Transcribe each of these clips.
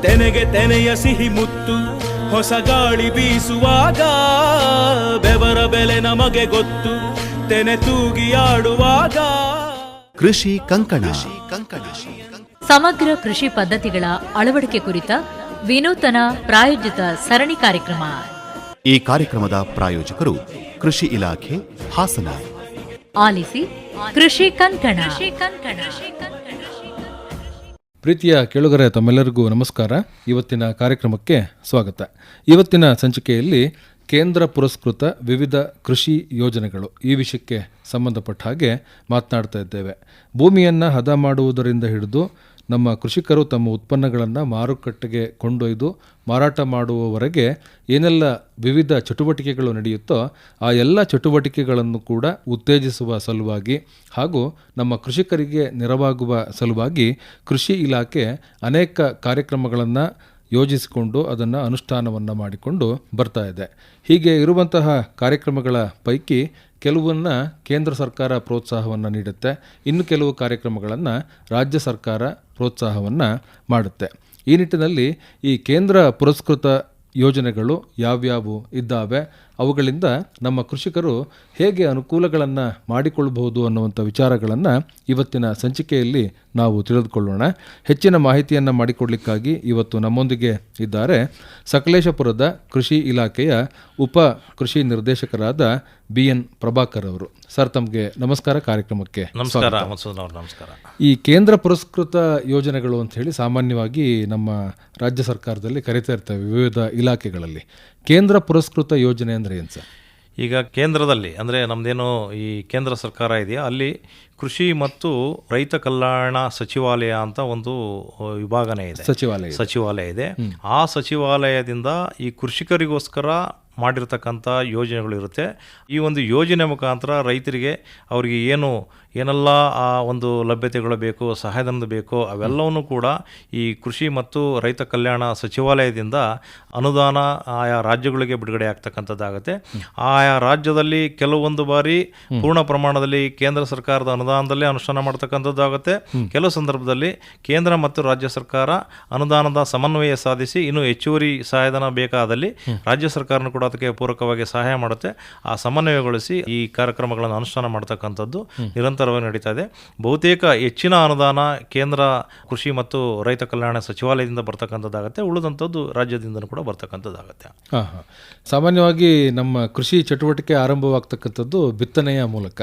ತೆನೆಗೆ ತೆನೆಯ ಸಿಹಿ ಮುತ್ತು ಹೊಸ ಗಾಳಿ ಬೀಸುವಾಗ ಬೆವರ ಬೆಲೆ ನಮಗೆ ಗೊತ್ತು ತೆನೆ ತೂಗಿ ಆಡುವಾಗ. ಕೃಷಿ ಕಂಕಣ. ಸಮಗ್ರ ಕೃಷಿ ಪದ್ಧತಿಗಳ ಅಳವಡಿಕೆ ಕುರಿತ ವಿನೂತನ ಪ್ರಾಯೋಜಿತ ಸರಣಿ ಕಾರ್ಯಕ್ರಮ. ಈ ಕಾರ್ಯಕ್ರಮದ ಪ್ರಾಯೋಜಕರು ಕೃಷಿ ಇಲಾಖೆ, ಹಾಸನ. ಆಲಿಸಿ ಕೃಷಿ ಕಂಕಣ. ಪ್ರೀತಿಯ ಕೇಳುಗರೆ, ತಮ್ಮೆಲ್ಲರಿಗೂ ನಮಸ್ಕಾರ. ಇವತ್ತಿನ ಕಾರ್ಯಕ್ರಮಕ್ಕೆ ಸ್ವಾಗತ. ಇವತ್ತಿನ ಸಂಚಿಕೆಯಲ್ಲಿ ಕೇಂದ್ರ ಪುರಸ್ಕೃತ ವಿವಿಧ ಕೃಷಿ ಯೋಜನೆಗಳು ಈ ವಿಷಯಕ್ಕೆ ಸಂಬಂಧಪಟ್ಟ ಹಾಗೆ ಮಾತನಾಡ್ತಾ ಇದ್ದೇವೆ. ಭೂಮಿಯನ್ನು ಹದ ಮಾಡುವುದರಿಂದ ಹಿಡಿದು ನಮ್ಮ ಕೃಷಿಕರು ತಮ್ಮ ಉತ್ಪನ್ನಗಳನ್ನು ಮಾರುಕಟ್ಟೆಗೆ ಕೊಂಡೊಯ್ದು ಮಾರಾಟ ಮಾಡುವವರೆಗೆ ಏನೆಲ್ಲ ವಿವಿಧ ಚಟುವಟಿಕೆಗಳು ನಡೆಯುತ್ತೋ ಆ ಎಲ್ಲ ಚಟುವಟಿಕೆಗಳನ್ನು ಕೂಡ ಉತ್ತೇಜಿಸುವ ಸಲುವಾಗಿ ಹಾಗೂ ನಮ್ಮ ಕೃಷಿಕರಿಗೆ ನೆರವಾಗುವ ಸಲುವಾಗಿ ಕೃಷಿ ಇಲಾಖೆ ಅನೇಕ ಕಾರ್ಯಕ್ರಮಗಳನ್ನು ಯೋಜಿಸಿಕೊಂಡು ಅದನ್ನು ಅನುಷ್ಠಾನವನ್ನು ಮಾಡಿಕೊಂಡು ಬರ್ತಾ ಇದೆ. ಹೀಗೆ ಇರುವಂತಹ ಕಾರ್ಯಕ್ರಮಗಳ ಪೈಕಿ ಕೆಲವನ್ನು ಕೇಂದ್ರ ಸರ್ಕಾರ ಪ್ರೋತ್ಸಾಹವನ್ನು ನೀಡುತ್ತೆ, ಇನ್ನು ಕೆಲವು ಕಾರ್ಯಕ್ರಮಗಳನ್ನು ರಾಜ್ಯ ಸರ್ಕಾರ ಪ್ರೋತ್ಸಾಹವನ್ನು ಮಾಡುತ್ತೆ. ಈ ನಿಟ್ಟಿನಲ್ಲಿ ಈ ಕೇಂದ್ರ ಪುರಸ್ಕೃತ ಯೋಜನೆಗಳು ಯಾವ್ಯಾವು ಇದ್ದಾವೆ, ಅವುಗಳಿಂದ ನಮ್ಮ ಕೃಷಿಕರು ಹೇಗೆ ಅನುಕೂಲಗಳನ್ನು ಮಾಡಿಕೊಳ್ಳಬಹುದು ಅನ್ನುವಂಥ ವಿಚಾರಗಳನ್ನು ಇವತ್ತಿನ ಸಂಚಿಕೆಯಲ್ಲಿ ನಾವು ತಿಳಿದುಕೊಳ್ಳೋಣ. ಹೆಚ್ಚಿನ ಮಾಹಿತಿಯನ್ನು ಮಾಡಿಕೊಡಲಿಕ್ಕಾಗಿ ಇವತ್ತು ನಮ್ಮೊಂದಿಗೆ ಇದ್ದಾರೆ ಸಕಲೇಶಪುರದ ಕೃಷಿ ಇಲಾಖೆಯ ಉಪ ಕೃಷಿ ನಿರ್ದೇಶಕರಾದ BN ಪ್ರಭಾಕರ್ ಅವರು. ಸರ್, ತಮಗೆ ನಮಸ್ಕಾರ. ಕಾರ್ಯಕ್ರಮಕ್ಕೆ ನಮಸ್ಕಾರ. ಈ ಕೇಂದ್ರ ಪುರಸ್ಕೃತ ಯೋಜನೆಗಳು ಅಂತ ಹೇಳಿ ಸಾಮಾನ್ಯವಾಗಿ ನಮ್ಮ ರಾಜ್ಯ ಸರ್ಕಾರದಲ್ಲಿ ಕರೀತಾ ಇರ್ತೇವೆ ವಿವಿಧ ಇಲಾಖೆಗಳಲ್ಲಿ. ಕೇಂದ್ರ ಪುರಸ್ಕೃತ ಯೋಜನೆ ಅಂದರೆ ಏನು ಸರ್? ಈಗ ಕೇಂದ್ರದಲ್ಲಿ ಅಂದರೆ ನಮ್ಮದೇನು ಈ ಕೇಂದ್ರ ಸರ್ಕಾರ ಇದೆಯಾ, ಅಲ್ಲಿ ಕೃಷಿ ಮತ್ತು ರೈತ ಕಲ್ಯಾಣ ಸಚಿವಾಲಯ ಅಂತ ಒಂದು ವಿಭಾಗನೇ ಇದೆ, ಸಚಿವಾಲಯ ಇದೆ. ಆ ಸಚಿವಾಲಯದಿಂದ ಈ ಕೃಷಿಕರಿಗೋಸ್ಕರ ಮಾಡಿರ್ತಕ್ಕಂಥ ಯೋಜನೆಗಳು ಇರುತ್ತೆ. ಈ ಒಂದು ಯೋಜನೆ ಮುಖಾಂತರ ರೈತರಿಗೆ ಅವರಿಗೆ ಏನೆಲ್ಲ ಆ ಒಂದು ಲಭ್ಯತೆಗಳು ಬೇಕು, ಸಹಾಯಧನ ಬೇಕು, ಅವೆಲ್ಲವನ್ನೂ ಕೂಡ ಈ ಕೃಷಿ ಮತ್ತು ರೈತ ಕಲ್ಯಾಣ ಸಚಿವಾಲಯದಿಂದ ಅನುದಾನ ಆಯಾ ರಾಜ್ಯಗಳಿಗೆ ಬಿಡುಗಡೆ ಆಗ್ತಕ್ಕಂಥದ್ದಾಗುತ್ತೆ. ಆಯಾ ರಾಜ್ಯದಲ್ಲಿ ಕೆಲವೊಂದು ಬಾರಿ ಪೂರ್ಣ ಪ್ರಮಾಣದಲ್ಲಿ ಕೇಂದ್ರ ಸರ್ಕಾರದ ಅನುದಾನದಲ್ಲೇ ಅನುಷ್ಠಾನ ಮಾಡ್ತಕ್ಕಂಥದ್ದಾಗುತ್ತೆ. ಕೆಲವು ಸಂದರ್ಭದಲ್ಲಿ ಕೇಂದ್ರ ಮತ್ತು ರಾಜ್ಯ ಸರ್ಕಾರ ಅನುದಾನದ ಸಮನ್ವಯ ಸಾಧಿಸಿ ಇನ್ನೂ ಹೆಚ್ಚುವರಿ ಸಹಾಯಧನ ಬೇಕಾದಲ್ಲಿ ರಾಜ್ಯ ಸರ್ಕಾರನೂ ಕೂಡ ಅದಕ್ಕೆ ಪೂರಕವಾಗಿ ಸಹಾಯ ಮಾಡುತ್ತೆ. ಆ ಸಮನ್ವಯಗೊಳಿಸಿ ಈ ಕಾರ್ಯಕ್ರಮಗಳನ್ನು ಅನುಷ್ಠಾನ ಮಾಡ್ತಕ್ಕಂಥದ್ದು ನಿರಂತರವಾಗಿ ನಡೀತಾ ಇದೆ. ಬಹುತೇಕ ಹೆಚ್ಚಿನ ಅನುದಾನ ಕೇಂದ್ರ ಕೃಷಿ ಮತ್ತು ರೈತ ಕಲ್ಯಾಣ ಸಚಿವಾಲಯದಿಂದ ಬರ್ತಕ್ಕಂಥದ್ದಾಗುತ್ತೆ, ಉಳಿದಂಥದ್ದು ರಾಜ್ಯದಿಂದಲೂ ಕೂಡ ಬರ್ತಕ್ಕಂಥದ್ದಾಗುತ್ತೆ. ಸಾಮಾನ್ಯವಾಗಿ ನಮ್ಮ ಕೃಷಿ ಚಟುವಟಿಕೆ ಆರಂಭವಾಗ್ತಕ್ಕಂಥದ್ದು ಬಿತ್ತನೆಯ ಮೂಲಕ.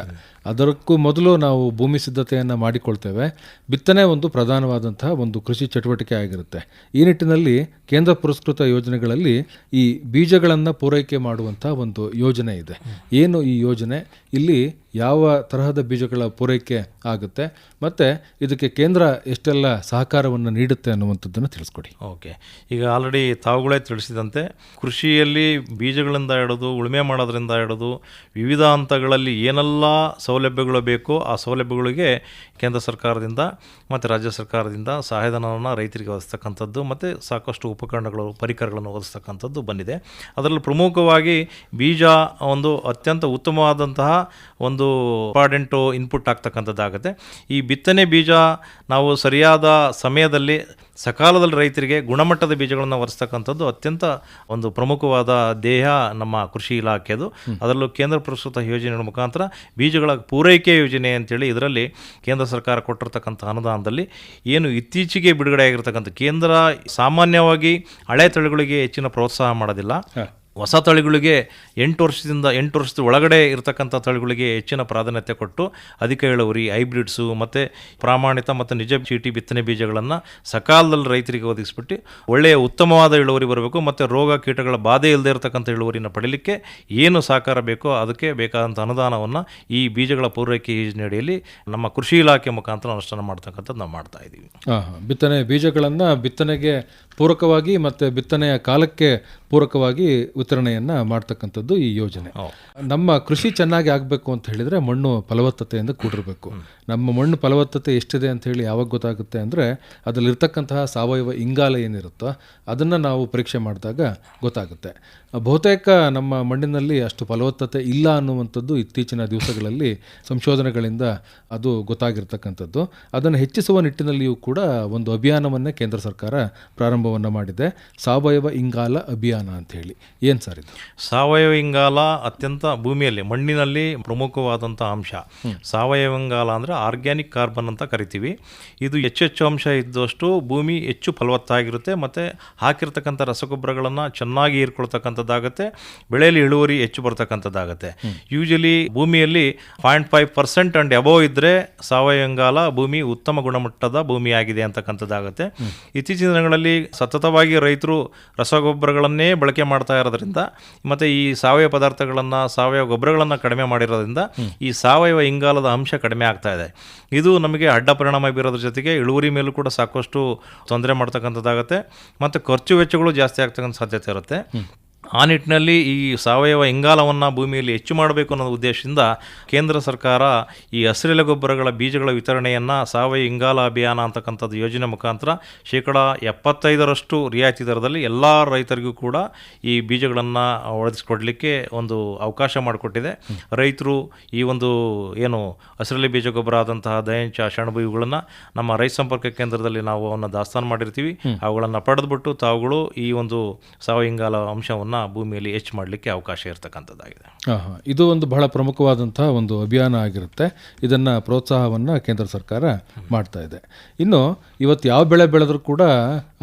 ಅದಕ್ಕೂ ಮೊದಲು ನಾವು ಭೂಮಿ ಸಿದ್ಧತೆಯನ್ನು ಮಾಡಿಕೊಳ್ತೇವೆ. ಬಿತ್ತನೆ ಒಂದು ಪ್ರಧಾನವಾದಂತಹ ಒಂದು ಕೃಷಿ ಚಟುವಟಿಕೆ ಆಗಿರುತ್ತೆ. ಈ ನಿಟ್ಟಿನಲ್ಲಿ ಕೇಂದ್ರ ಪುರಸ್ಕೃತ ಯೋಜನೆಗಳಲ್ಲಿ ಈ ಬೀಜಗಳನ್ನು ಪೂರೈಕೆ ಮಾಡುವಂಥ ಒಂದು ಯೋಜನೆ ಇದೆ. ಏನು ಈ ಯೋಜನೆ, ಇಲ್ಲಿ ಯಾವ ತರಹದ ಬೀಜಗಳ ಪೂರೈಕೆ ಆಗುತ್ತೆ ಮತ್ತು ಇದಕ್ಕೆ ಕೇಂದ್ರ ಎಷ್ಟೆಲ್ಲ ಸಹಕಾರವನ್ನು ನೀಡುತ್ತೆ ಅನ್ನುವಂಥದ್ದನ್ನು ತಿಳಿಸ್ಕೊಡಿ. ಓಕೆ, ಈಗ ಆಲ್ರೆಡಿ ತಾವುಗಳೇ ತಿಳಿಸಿದಂತೆ ಕೃಷಿಯಲ್ಲಿ ಬೀಜಗಳಿಂದ ಹಿಡಿದು ಉಳುಮೆ ಮಾಡೋದ್ರಿಂದ ಹಿಡಿದು ವಿವಿಧ ಹಂತಗಳಲ್ಲಿ ಏನೆಲ್ಲ ಸೌಲಭ್ಯಗಳು ಬೇಕೋ ಆ ಸೌಲಭ್ಯಗಳಿಗೆ ಕೇಂದ್ರ ಸರ್ಕಾರದಿಂದ ಮತ್ತು ರಾಜ್ಯ ಸರ್ಕಾರದಿಂದ ಸಹಾಯಧನವನ್ನು ರೈತರಿಗೆ ಒದಗಿಸ್ತಕ್ಕಂಥದ್ದು ಮತ್ತು ಸಾಕಷ್ಟು ಉಪಕರಣಗಳು, ಪರಿಕರಗಳನ್ನು ಒದಗಿಸ್ತಕ್ಕಂಥದ್ದು ಬಂದಿದೆ. ಅದರಲ್ಲಿ ಪ್ರಮುಖವಾಗಿ ಬೀಜ ಒಂದು ಅತ್ಯಂತ ಉತ್ತಮವಾದಂತಹ ಒಂದು ಇಂಪಾರ್ಟೆಂಟು ಇನ್ಪುಟ್ ಆಗ್ತಕ್ಕಂಥದ್ದಾಗುತ್ತೆ. ಈ ಬಿತ್ತನೆ ಬೀಜ ನಾವು ಸರಿಯಾದ ಸಮಯದಲ್ಲಿ ಸಕಾಲದಲ್ಲಿ ರೈತರಿಗೆ ಗುಣಮಟ್ಟದ ಬೀಜಗಳನ್ನು ಒದಗಿಸ್ತಕ್ಕಂಥದ್ದು ಅತ್ಯಂತ ಒಂದು ಪ್ರಮುಖವಾದ ಧ್ಯೇಯ ನಮ್ಮ ಕೃಷಿ ಇಲಾಖೆದು. ಅದರಲ್ಲೂ ಕೇಂದ್ರ ಪುರಸ್ಕೃತ ಯೋಜನೆಗಳ ಮುಖಾಂತರ ಬೀಜಗಳ ಪೂರೈಕೆ ಯೋಜನೆ ಅಂತೇಳಿ ಇದರಲ್ಲಿ ಕೇಂದ್ರ ಸರ್ಕಾರ ಕೊಟ್ಟಿರ್ತಕ್ಕಂಥ ಅನುದಾನದಲ್ಲಿ ಏನು ಇತ್ತೀಚೆಗೆ ಬಿಡುಗಡೆ ಆಗಿರ್ತಕ್ಕಂಥ ಕೇಂದ್ರ ಸಾಮಾನ್ಯವಾಗಿ ಹಳೆ ತಳಿಗಳಿಗೆ ಹೆಚ್ಚಿನ ಪ್ರೋತ್ಸಾಹ ಮಾಡೋದಿಲ್ಲ. ಹೊಸ ತಳಿಗಳಿಗೆ 8 ವರ್ಷದ ಒಳಗಡೆ ಇರತಕ್ಕಂಥ ತಳಿಗಳಿಗೆ ಹೆಚ್ಚಿನ ಪ್ರಾಧಾನ್ಯತೆ ಕೊಟ್ಟು ಅಧಿಕ ಇಳುವರಿ, ಹೈಬ್ರಿಡ್ಸು ಮತ್ತು ಪ್ರಾಮಾಣಿತ ಮತ್ತು ನಿಜ ಚೀಟಿ ಬಿತ್ತನೆ ಬೀಜಗಳನ್ನು ಸಕಾಲದಲ್ಲಿ ರೈತರಿಗೆ ಒದಗಿಸ್ಬಿಟ್ಟು ಒಳ್ಳೆಯ ಉತ್ತಮವಾದ ಇಳುವರಿ ಬರಬೇಕು ಮತ್ತು ರೋಗ ಕೀಟಗಳ ಬಾಧೆ ಇಲ್ಲದೆ ಇರತಕ್ಕಂಥ ಇಳುವರಿನ ಪಡೀಲಿಕ್ಕೆ ಏನು ಸಹಕಾರ ಬೇಕೋ ಅದಕ್ಕೆ ಬೇಕಾದಂಥ ಅನುದಾನವನ್ನು ಈ ಬೀಜಗಳ ಪೂರೈಕೆ ಯೋಜನೆಯಡಿಯಲ್ಲಿ ನಮ್ಮ ಕೃಷಿ ಇಲಾಖೆ ಮುಖಾಂತರ ಅನುಷ್ಠಾನ ಮಾಡ್ತಕ್ಕಂಥದ್ದು ನಾವು ಮಾಡ್ತಾ ಇದ್ದೀವಿ. ಬಿತ್ತನೆ ಬೀಜಗಳನ್ನು ಬಿತ್ತನೆಗೆ ಪೂರಕವಾಗಿ ಮತ್ತು ಬಿತ್ತನೆಯ ಕಾಲಕ್ಕೆ ಪೂರಕವಾಗಿ ವಿತರಣೆಯನ್ನು ಮಾಡ್ತಕ್ಕಂಥದ್ದು ಈ ಯೋಜನೆ. ನಮ್ಮ ಕೃಷಿ ಚೆನ್ನಾಗಿ ಆಗಬೇಕು ಅಂತ ಹೇಳಿದರೆ ಮಣ್ಣು ಫಲವತ್ತತೆಯಿಂದ ಕೂಡಿರಬೇಕು. ನಮ್ಮ ಮಣ್ಣು ಫಲವತ್ತತೆ ಎಷ್ಟಿದೆ ಅಂತ ಹೇಳಿ ಯಾವಾಗ ಗೊತ್ತಾಗುತ್ತೆ ಅಂದರೆ ಅದರಲ್ಲಿರ್ತಕ್ಕಂತಹ ಸಾವಯವ ಇಂಗಾಲ ಏನಿರುತ್ತೋ ಅದನ್ನು ನಾವು ಪರೀಕ್ಷೆ ಮಾಡಿದಾಗ ಗೊತ್ತಾಗುತ್ತೆ. ಬಹುತೇಕ ನಮ್ಮ ಮಣ್ಣಿನಲ್ಲಿ ಅಷ್ಟು ಫಲವತ್ತತೆ ಇಲ್ಲ ಅನ್ನುವಂಥದ್ದು ಇತ್ತೀಚಿನ ದಿವಸಗಳಲ್ಲಿ ಸಂಶೋಧನೆಗಳಿಂದ ಅದು ಗೊತ್ತಾಗಿರ್ತಕ್ಕಂಥದ್ದು. ಅದನ್ನು ಹೆಚ್ಚಿಸುವ ನಿಟ್ಟಿನಲ್ಲಿಯೂ ಕೂಡ ಒಂದು ಅಭಿಯಾನವನ್ನೇ ಕೇಂದ್ರ ಸರ್ಕಾರ ಪ್ರಾರಂಭ ಪ್ರಾರಂಭವನ್ನು ಮಾಡಿದೆ, ಸಾವಯವ ಇಂಗಾಲ ಅಭಿಯಾನ ಅಂತ ಹೇಳಿ. ಏನು ಸರ್ ಇದು? ಸಾವಯವ ಇಂಗಾಲ ಅತ್ಯಂತ ಭೂಮಿಯಲ್ಲಿ ಮಣ್ಣಿನಲ್ಲಿ ಪ್ರಮುಖವಾದಂಥ ಅಂಶ. ಸಾವಯವ ಇಂಗಾಲ ಅಂದರೆ ಆರ್ಗ್ಯಾನಿಕ್ ಕಾರ್ಬನ್ ಅಂತ ಕರಿತೀವಿ. ಇದು ಹೆಚ್ಚೆಚ್ಚು ಅಂಶ ಇದ್ದಷ್ಟು ಭೂಮಿ ಹೆಚ್ಚು ಫಲವತ್ತಾಗಿರುತ್ತೆ ಮತ್ತು ಹಾಕಿರ್ತಕ್ಕಂಥ ರಸಗೊಬ್ಬರಗಳನ್ನು ಚೆನ್ನಾಗಿ ಹೀರ್ಕೊಳ್ತಕ್ಕಂಥದ್ದಾಗುತ್ತೆ, ಬೆಳೆಯಲ್ಲಿ ಇಳುವರಿ ಹೆಚ್ಚು ಬರ್ತಕ್ಕಂಥದ್ದಾಗುತ್ತೆ. ಯೂಶಲಿ ಭೂಮಿಯಲ್ಲಿ 0.5% ಅಂಡ್ ಅಬೋವ್ ಇದ್ದರೆ ಸಾವಯವ ಇಂಗಾಲ ಭೂಮಿ ಉತ್ತಮ ಗುಣಮಟ್ಟದ ಭೂಮಿಯಾಗಿದೆ ಅಂತಕ್ಕಂಥದ್ದಾಗುತ್ತೆ. ಇತ್ತೀಚಿನ ದಿನಗಳಲ್ಲಿ ಸತತವಾಗಿ ರೈತರು ರಸಗೊಬ್ಬರಗಳನ್ನೇ ಬಳಕೆ ಮಾಡ್ತಾ ಇರೋದ್ರಿಂದ ಮತ್ತು ಈ ಸಾವಯವ ಪದಾರ್ಥಗಳನ್ನು, ಸಾವಯವ ಗೊಬ್ಬರಗಳನ್ನು ಕಡಿಮೆ ಮಾಡಿರೋದ್ರಿಂದ ಈ ಸಾವಯವ ಇಂಗಾಲದ ಅಂಶ ಕಡಿಮೆ ಆಗ್ತಾ ಇದೆ. ಇದು ನಮಗೆ ಅಡ್ಡ ಪರಿಣಾಮ ಬೀರೋದ್ರ ಜೊತೆಗೆ ಇಳುವರಿ ಮೇಲೂ ಕೂಡ ಸಾಕಷ್ಟು ತೊಂದರೆ ಮಾಡ್ತಕ್ಕಂಥದ್ದಾಗುತ್ತೆ ಮತ್ತು ಖರ್ಚು ವೆಚ್ಚಗಳು ಜಾಸ್ತಿ ಆಗ್ತಕ್ಕಂಥ ಸಾಧ್ಯತೆ ಇರುತ್ತೆ. ಆ ನಿಟ್ಟಿನಲ್ಲಿ ಈ ಸಾವಯವ ಇಂಗಾಲವನ್ನು ಭೂಮಿಯಲ್ಲಿ ಹೆಚ್ಚು ಮಾಡಬೇಕು ಅನ್ನೋ ಉದ್ದೇಶದಿಂದ ಕೇಂದ್ರ ಸರ್ಕಾರ ಈ ಹಸಿರೆಲೆ ಗೊಬ್ಬರಗಳ ಬೀಜಗಳ ವಿತರಣೆಯನ್ನು ಸಾವಯವ ಇಂಗಾಲ ಅಭಿಯಾನ ಅಂತಕ್ಕಂಥದ್ದು ಯೋಜನೆ ಮುಖಾಂತರ 75% ರಿಯಾಯಿತಿ ದರದಲ್ಲಿ ಎಲ್ಲ ರೈತರಿಗೂ ಕೂಡ ಈ ಬೀಜಗಳನ್ನು ಒದಗಿಸ್ಕೊಡ್ಲಿಕ್ಕೆ ಒಂದು ಅವಕಾಶ ಮಾಡಿಕೊಟ್ಟಿದೆ. ರೈತರು ಈ ಒಂದು ಏನು ಹಸಿರೆಲೆ ಬೀಜ ಗೊಬ್ಬರ ಆದಂತಹ ದಯಂಚ, ಶಣಬು ಇವುಗಳನ್ನು ನಮ್ಮ ರೈತ ಸಂಪರ್ಕ ಕೇಂದ್ರದಲ್ಲಿ ನಾವು ಅವನ್ನು ದಾಸ್ತಾನು ಮಾಡಿರ್ತೀವಿ. ಅವುಗಳನ್ನು ಪಡೆದುಬಿಟ್ಟು ತಾವುಗಳು ಈ ಒಂದು ಸಾವಯವ ಇಂಗಾಲ ಅಂಶವನ್ನು ಭೂಮಿಯಲ್ಲಿ ಹೆಚ್ಚು ಮಾಡಲಿಕ್ಕೆ ಅವಕಾಶ ಇರತಕ್ಕಂಥದ್ದಾಗಿದೆ. ಇದು ಒಂದು ಬಹಳ ಪ್ರಮುಖವಾದಂತಹ ಒಂದು ಅಭಿಯಾನ ಆಗಿರುತ್ತೆ. ಇದನ್ನು ಪ್ರೋತ್ಸಾಹವನ್ನು ಕೇಂದ್ರ ಸರ್ಕಾರ ಮಾಡ್ತಾ ಇದೆ. ಇನ್ನು ಇವತ್ತು ಯಾವ ಬೆಳೆ ಬೆಳೆದರೂ ಕೂಡ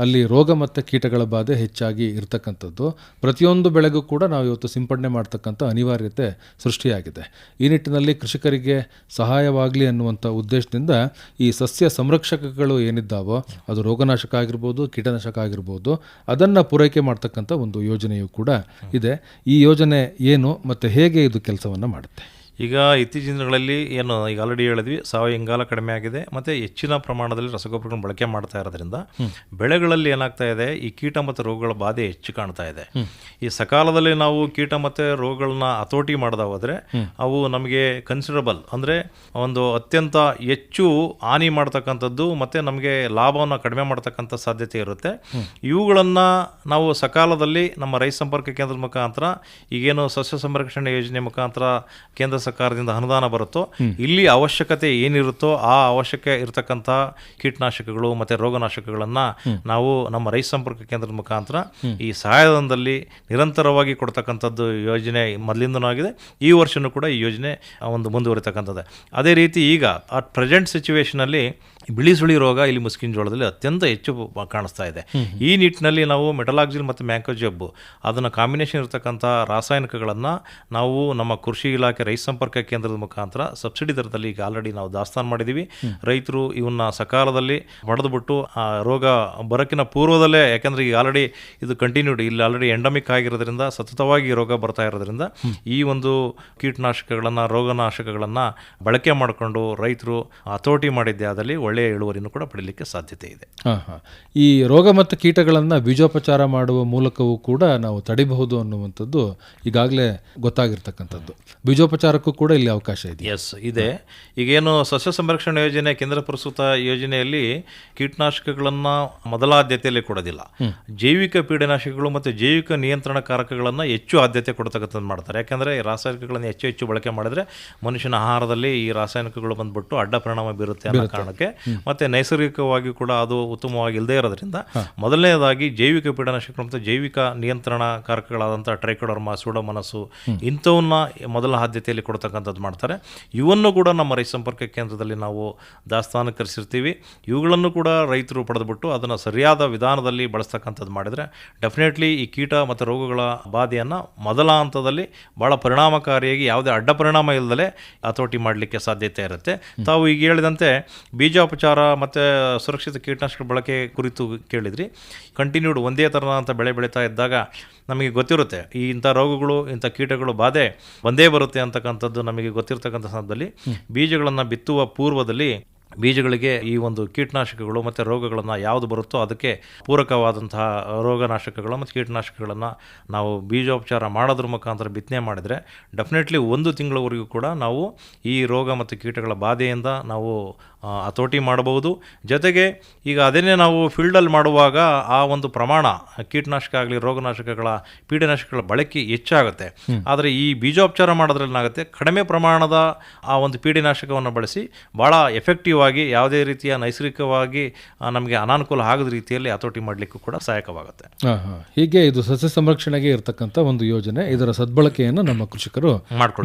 ಅಲ್ಲಿ ರೋಗ ಮತ್ತು ಕೀಟಗಳ ಬಾಧೆ ಹೆಚ್ಚಾಗಿ ಇರತಕ್ಕಂಥದ್ದು. ಪ್ರತಿಯೊಂದು ಬೆಳೆಗೂ ಕೂಡ ನಾವು ಇವತ್ತು ಸಿಂಪಡಣೆ ಮಾಡ್ತಕ್ಕಂಥ ಅನಿವಾರ್ಯತೆ ಸೃಷ್ಟಿಯಾಗಿದೆ. ಈ ನಿಟ್ಟಿನಲ್ಲಿ ಕೃಷಿಕರಿಗೆ ಸಹಾಯವಾಗಲಿ ಅನ್ನುವಂಥ ಉದ್ದೇಶದಿಂದ ಈ ಸಸ್ಯ ಸಂರಕ್ಷಕಗಳು ಏನಿದ್ದಾವೋ, ಅದು ರೋಗನಾಶಕ ಆಗಿರ್ಬೋದು, ಕೀಟನಾಶಕ ಆಗಿರ್ಬೋದು, ಅದನ್ನು ಪೂರೈಕೆ ಮಾಡ್ತಕ್ಕಂಥ ಒಂದು ಯೋಜನೆಯು ಕೂಡ ಇದೆ. ಈ ಯೋಜನೆ ಏನು ಮತ್ತು ಹೇಗೆ ಇದು ಕೆಲಸವನ್ನು ಮಾಡುತ್ತೆ? ಈಗ ಇತ್ತೀಚಿನ ದಿನಗಳಲ್ಲಿ ಏನು ಈಗ ಆಲ್ರೆಡಿ ಹೇಳಿದ್ವಿ, ಸಾವಯವ ಇಂಗಾಲ ಕಡಿಮೆ ಆಗಿದೆ ಮತ್ತು ಹೆಚ್ಚಿನ ಪ್ರಮಾಣದಲ್ಲಿ ರಸಗೊಬ್ಬರಗಳನ್ನು ಬಳಕೆ ಮಾಡ್ತಾ ಇರೋದ್ರಿಂದ ಬೆಳೆಗಳಲ್ಲಿ ಏನಾಗ್ತಾ ಇದೆ, ಈ ಕೀಟ ಮತ್ತು ರೋಗಗಳ ಬಾಧೆ ಹೆಚ್ಚು ಕಾಣ್ತಾ ಇದೆ. ಈ ಸಕಾಲದಲ್ಲಿ ನಾವು ಕೀಟ ಮತ್ತು ರೋಗಗಳನ್ನ ಹತೋಟಿ ಮಾಡ್ದ ಹೋದರೆ ಅವು ನಮಗೆ ಕನ್ಸಿಡರಬಲ್ ಅಂದರೆ ಒಂದು ಅತ್ಯಂತ ಹೆಚ್ಚು ಹಾನಿ ಮಾಡ್ತಕ್ಕಂಥದ್ದು ಮತ್ತು ನಮಗೆ ಲಾಭವನ್ನು ಕಡಿಮೆ ಮಾಡ್ತಕ್ಕಂಥ ಸಾಧ್ಯತೆ ಇರುತ್ತೆ. ಇವುಗಳನ್ನು ನಾವು ಸಕಾಲದಲ್ಲಿ ನಮ್ಮ ರೈತ ಸಂಪರ್ಕ ಕೇಂದ್ರದ ಮುಖಾಂತರ ಈಗೇನು ಸಸ್ಯ ಸಂರಕ್ಷಣೆ ಯೋಜನೆ ಮುಖಾಂತರ ಕೇಂದ್ರ ಸರ್ಕಾರದಿಂದ ಅನುದಾನ ಬರುತ್ತೋ, ಇಲ್ಲಿ ಅವಶ್ಯಕತೆ ಏನಿರುತ್ತೋ ಆ ಅವಶ್ಯಕ ಇರತಕ್ಕಂಥ ಕೀಟನಾಶಕಗಳು ಮತ್ತು ರೋಗನಾಶಕಗಳನ್ನು ನಾವು ನಮ್ಮ ರೈತ ಸಂಪರ್ಕ ಕೇಂದ್ರದ ಮುಖಾಂತರ ಈ ಸಹಾಯಧನದಲ್ಲಿ ನಿರಂತರವಾಗಿ ಕೊಡ್ತಕ್ಕಂಥದ್ದು ಯೋಜನೆ ಮೊದಲಿಂದನೂ ಆಗಿದೆ. ಈ ವರ್ಷನೂ ಕೂಡ ಈ ಯೋಜನೆ ಒಂದು ಮುಂದುವರಿತಕ್ಕಂಥದ್ದು. ಅದೇ ರೀತಿ ಈಗ ಅಟ್ ಪ್ರೆಸೆಂಟ್ ಸಿಚುವೇಷನಲ್ಲಿ ಬಿಳಿ ಸುಳಿ ರೋಗ ಇಲ್ಲಿ ಮುಸ್ಕಿನ ಜೋಳದಲ್ಲಿ ಅತ್ಯಂತ ಹೆಚ್ಚು ಕಾಣಿಸ್ತಾ ಇದೆ. ಈ ನಿಟ್ಟಿನಲ್ಲಿ ನಾವು ಮೆಟಲಾಕ್ಸಿಲ್ ಮತ್ತು ಮ್ಯಾಂಕೋಜೆಬ್ಬು ಅದನ್ನು ಕಾಂಬಿನೇಷನ್ ಇರತಕ್ಕಂಥ ರಾಸಾಯನಿಕಗಳನ್ನು ನಾವು ನಮ್ಮ ಕೃಷಿ ಇಲಾಖೆ ರೈತ ಸಂಪರ್ಕ ಕೇಂದ್ರದ ಮುಖಾಂತರ ಸಬ್ಸಿಡಿ ದರದಲ್ಲಿ ಈಗ ಆಲ್ರೆಡಿ ನಾವು ದಾಸ್ತಾನು ಮಾಡಿದ್ದೀವಿ. ರೈತರು ಇವನ್ನ ಸಕಾಲದಲ್ಲಿ ಪಡೆದುಬಿಟ್ಟು ಆ ರೋಗ ಬರೋಕ್ಕಿಂತ ಪೂರ್ವದಲ್ಲೇ, ಯಾಕೆಂದರೆ ಈಗ ಆಲ್ರೆಡಿ ಇದು ಕಂಟಿನ್ಯೂಡ್ ಇಲ್ಲಿ ಆಲ್ರೆಡಿ ಎಂಡಮಿಕ್ ಆಗಿರೋದ್ರಿಂದ ಸತತವಾಗಿ ರೋಗ ಬರ್ತಾ ಇರೋದ್ರಿಂದ ಈ ಒಂದು ಕೀಟನಾಶಕಗಳನ್ನು, ರೋಗನಾಶಕಗಳನ್ನು ಬಳಕೆ ಮಾಡಿಕೊಂಡು ರೈತರು ಹತೋಟಿ ಮಾಡಿದ್ದೇ ಆದಲ್ಲಿ ಒಳ್ಳೆಯ ಇಳುವರಿನೂ ಕೂಡ ಪಡೀಲಿಕ್ಕೆ ಸಾಧ್ಯತೆ ಇದೆ. ಈ ರೋಗ ಮತ್ತು ಕೀಟಗಳನ್ನು ಬೀಜೋಪಚಾರ ಮಾಡುವ ಮೂಲಕವೂ ಕೂಡ ನಾವು ತಡಿಬಹುದು ಅನ್ನುವಂಥದ್ದು ಈಗಾಗಲೇ ಗೊತ್ತಾಗಿರ್ತಕ್ಕಂಥದ್ದು. ಬೀಜೋಪಚಾರಕ್ಕೂ ಕೂಡ ಇಲ್ಲಿ ಅವಕಾಶ ಇದೆ. ಎಸ್ ಇದೆ. ಈಗೇನು ಸಸ್ಯ ಸಂರಕ್ಷಣಾ ಯೋಜನೆ ಕೇಂದ್ರ ಪ್ರಸ್ತುತ ಯೋಜನೆಯಲ್ಲಿ ಕೀಟನಾಶಕಗಳನ್ನು ಮೊದಲ ಆದ್ಯತೆಯಲ್ಲಿ ಕೊಡೋದಿಲ್ಲ. ಜೈವಿಕ ಪೀಡನಾಶಕಗಳು ಮತ್ತು ಜೈವಿಕ ನಿಯಂತ್ರಣ ಕಾರಕಗಳನ್ನು ಹೆಚ್ಚು ಆದ್ಯತೆ ಕೊಡ್ತಕ್ಕಂಥದ್ದು ಮಾಡ್ತಾರೆ. ಯಾಕೆಂದರೆ ರಾಸಾಯನಿಕಗಳನ್ನು ಹೆಚ್ಚು ಹೆಚ್ಚು ಬಳಕೆ ಮಾಡಿದ್ರೆ ಮನುಷ್ಯನ ಆಹಾರದಲ್ಲಿ ಈ ರಾಸಾಯನಿಕಗಳು ಬಂದ್ಬಿಟ್ಟು ಅಡ್ಡ ಪರಿಣಾಮ ಬೀರುತ್ತೆ ಅನ್ನೋ ಕಾರಣಕ್ಕೆ ಮತ್ತು ನೈಸರ್ಗಿಕವಾಗಿ ಕೂಡ ಅದು ಉತ್ತಮವಾಗಿ ಇಲ್ಲದೆ ಇರೋದ್ರಿಂದ ಮೊದಲನೇದಾಗಿ ಜೈವಿಕ ಪೀಡನಾಶಕಗಳು ಮತ್ತು ಜೈವಿಕ ನಿಯಂತ್ರಣ ಕಾರಕಗಳಾದಂಥ ಟ್ರೈಕೋಡರ್ಮಾ, ಸೂಡೋಮೋನಾಸ್ ಇಂಥವನ್ನ ಮೊದಲ ಆದ್ಯತೆಯಲ್ಲಿ ಕೊಡ್ತಕ್ಕಂಥದ್ದು ಮಾಡ್ತಾರೆ. ಇವನ್ನು ಕೂಡ ನಮ್ಮ ರೈತ ಸಂಪರ್ಕ ಕೇಂದ್ರದಲ್ಲಿ ನಾವು ದಾಸ್ತಾನೀಕರಿಸಿರ್ತೀವಿ. ಇವುಗಳನ್ನು ಕೂಡ ರೈತರು ಪಡೆದುಬಿಟ್ಟು ಅದನ್ನು ಸರಿಯಾದ ವಿಧಾನದಲ್ಲಿ ಬಳಸ್ತಕ್ಕಂಥದ್ದು ಮಾಡಿದರೆ ಡೆಫಿನೆಟ್ಲಿ ಈ ಕೀಟ ಮತ್ತು ರೋಗಗಳ ಬಾಧೆಯನ್ನು ಮೊದಲ ಹಂತದಲ್ಲಿ ಭಾಳ ಪರಿಣಾಮಕಾರಿಯಾಗಿ ಯಾವುದೇ ಅಡ್ಡ ಪರಿಣಾಮ ಇಲ್ಲದಲೇ ಹತೋಟಿ ಮಾಡಲಿಕ್ಕೆ ಸಾಧ್ಯತೆ ಇರುತ್ತೆ. ತಾವು ಈಗ ಹೇಳಿದಂತೆ ಬೀಜೋಪಚಾರ ಮತ್ತು ಸುರಕ್ಷಿತ ಕೀಟನಾಶಕ ಬಳಕೆ ಕುರಿತು ಕೇಳಿದ್ರಿ. ಕಂಟಿನ್ಯೂಡ್ ಒಂದೇ ಥರನಾದಂಥ ಬೆಳೆ ಬೆಳೀತಾ ಇದ್ದಾಗ ನಮಗೆ ಗೊತ್ತಿರುತ್ತೆ ಈ ಇಂಥ ರೋಗಗಳು, ಇಂಥ ಕೀಟಗಳು ಬಾಧೆ ಬಂದೇ ಬರುತ್ತೆ ಅಂತಕ್ಕಂಥದ್ದು ನಮಗೆ ಗೊತ್ತಿರ್ತಕ್ಕಂಥ ಸಂದರ್ಭದಲ್ಲಿ ಬೀಜಗಳನ್ನು ಬಿತ್ತುವ ಪೂರ್ವದಲ್ಲಿ ಬೀಜಗಳಿಗೆ ಈ ಒಂದು ಕೀಟನಾಶಕಗಳು ಮತ್ತು ರೋಗಗಳನ್ನು ಯಾವುದು ಬರುತ್ತೋ ಅದಕ್ಕೆ ಪೂರಕವಾದಂತಹ ರೋಗನಾಶಕಗಳು ಮತ್ತು ಕೀಟನಾಶಕಗಳನ್ನು ನಾವು ಬೀಜೋಪಚಾರ ಮಾಡೋದ್ರ ಮುಖಾಂತರ ಬಿತ್ತನೆ ಮಾಡಿದರೆ ಡೆಫಿನೆಟ್ಲಿ 1 ತಿಂಗಳವರೆಗೂ ಕೂಡ ನಾವು ಈ ರೋಗ ಮತ್ತು ಕೀಟಗಳ ಬಾಧೆಯಿಂದ ನಾವು ಹತೋಟಿ ಮಾಡಬಹುದು. ಜೊತೆಗೆ ಈಗ ಅದನ್ನೇ ನಾವು ಫೀಲ್ಡಲ್ಲಿ ಮಾಡುವಾಗ ಆ ಒಂದು ಪ್ರಮಾಣ ಕೀಟನಾಶಕ ಆಗಲಿ ರೋಗನಾಶಕಗಳ ಪೀಡನಾಶಕಗಳ ಬಳಕೆ ಹೆಚ್ಚಾಗುತ್ತೆ. ಆದರೆ ಈ ಬೀಜೋಪಚಾರ ಮಾಡೋದ್ರಲ್ಲಿ ಏನಾಗುತ್ತೆ, ಕಡಿಮೆ ಪ್ರಮಾಣದ ಆ ಒಂದು ಪೀಡನಾಶಕವನ್ನು ಬಳಸಿ ಭಾಳ ಎಫೆಕ್ಟಿವ್ ಪ್ರಾಕೃತಿಕವಾಗಿ ಯಾವುದೇ ರೀತಿಯ ನೈಸರ್ಗಿಕವಾಗಿ ನಮಗೆ ಅನಾನುಕೂಲ ಆಗದ ರೀತಿಯಲ್ಲಿ ಹತೋಟಿ ಮಾಡಲಿಕ್ಕೂ ಕೂಡ ಸಹಾಯಕವಾಗುತ್ತೆ. ಹೀಗೆ ಇದು ಸಸ್ಯ ಸಂರಕ್ಷಣೆಗೆ ಇರತಕ್ಕಂಥ ಒಂದು ಯೋಜನೆ. ಇದರ ಸದ್ಬಳಕೆಯನ್ನು ನಮ್ಮ ಕೃಷಿಕರು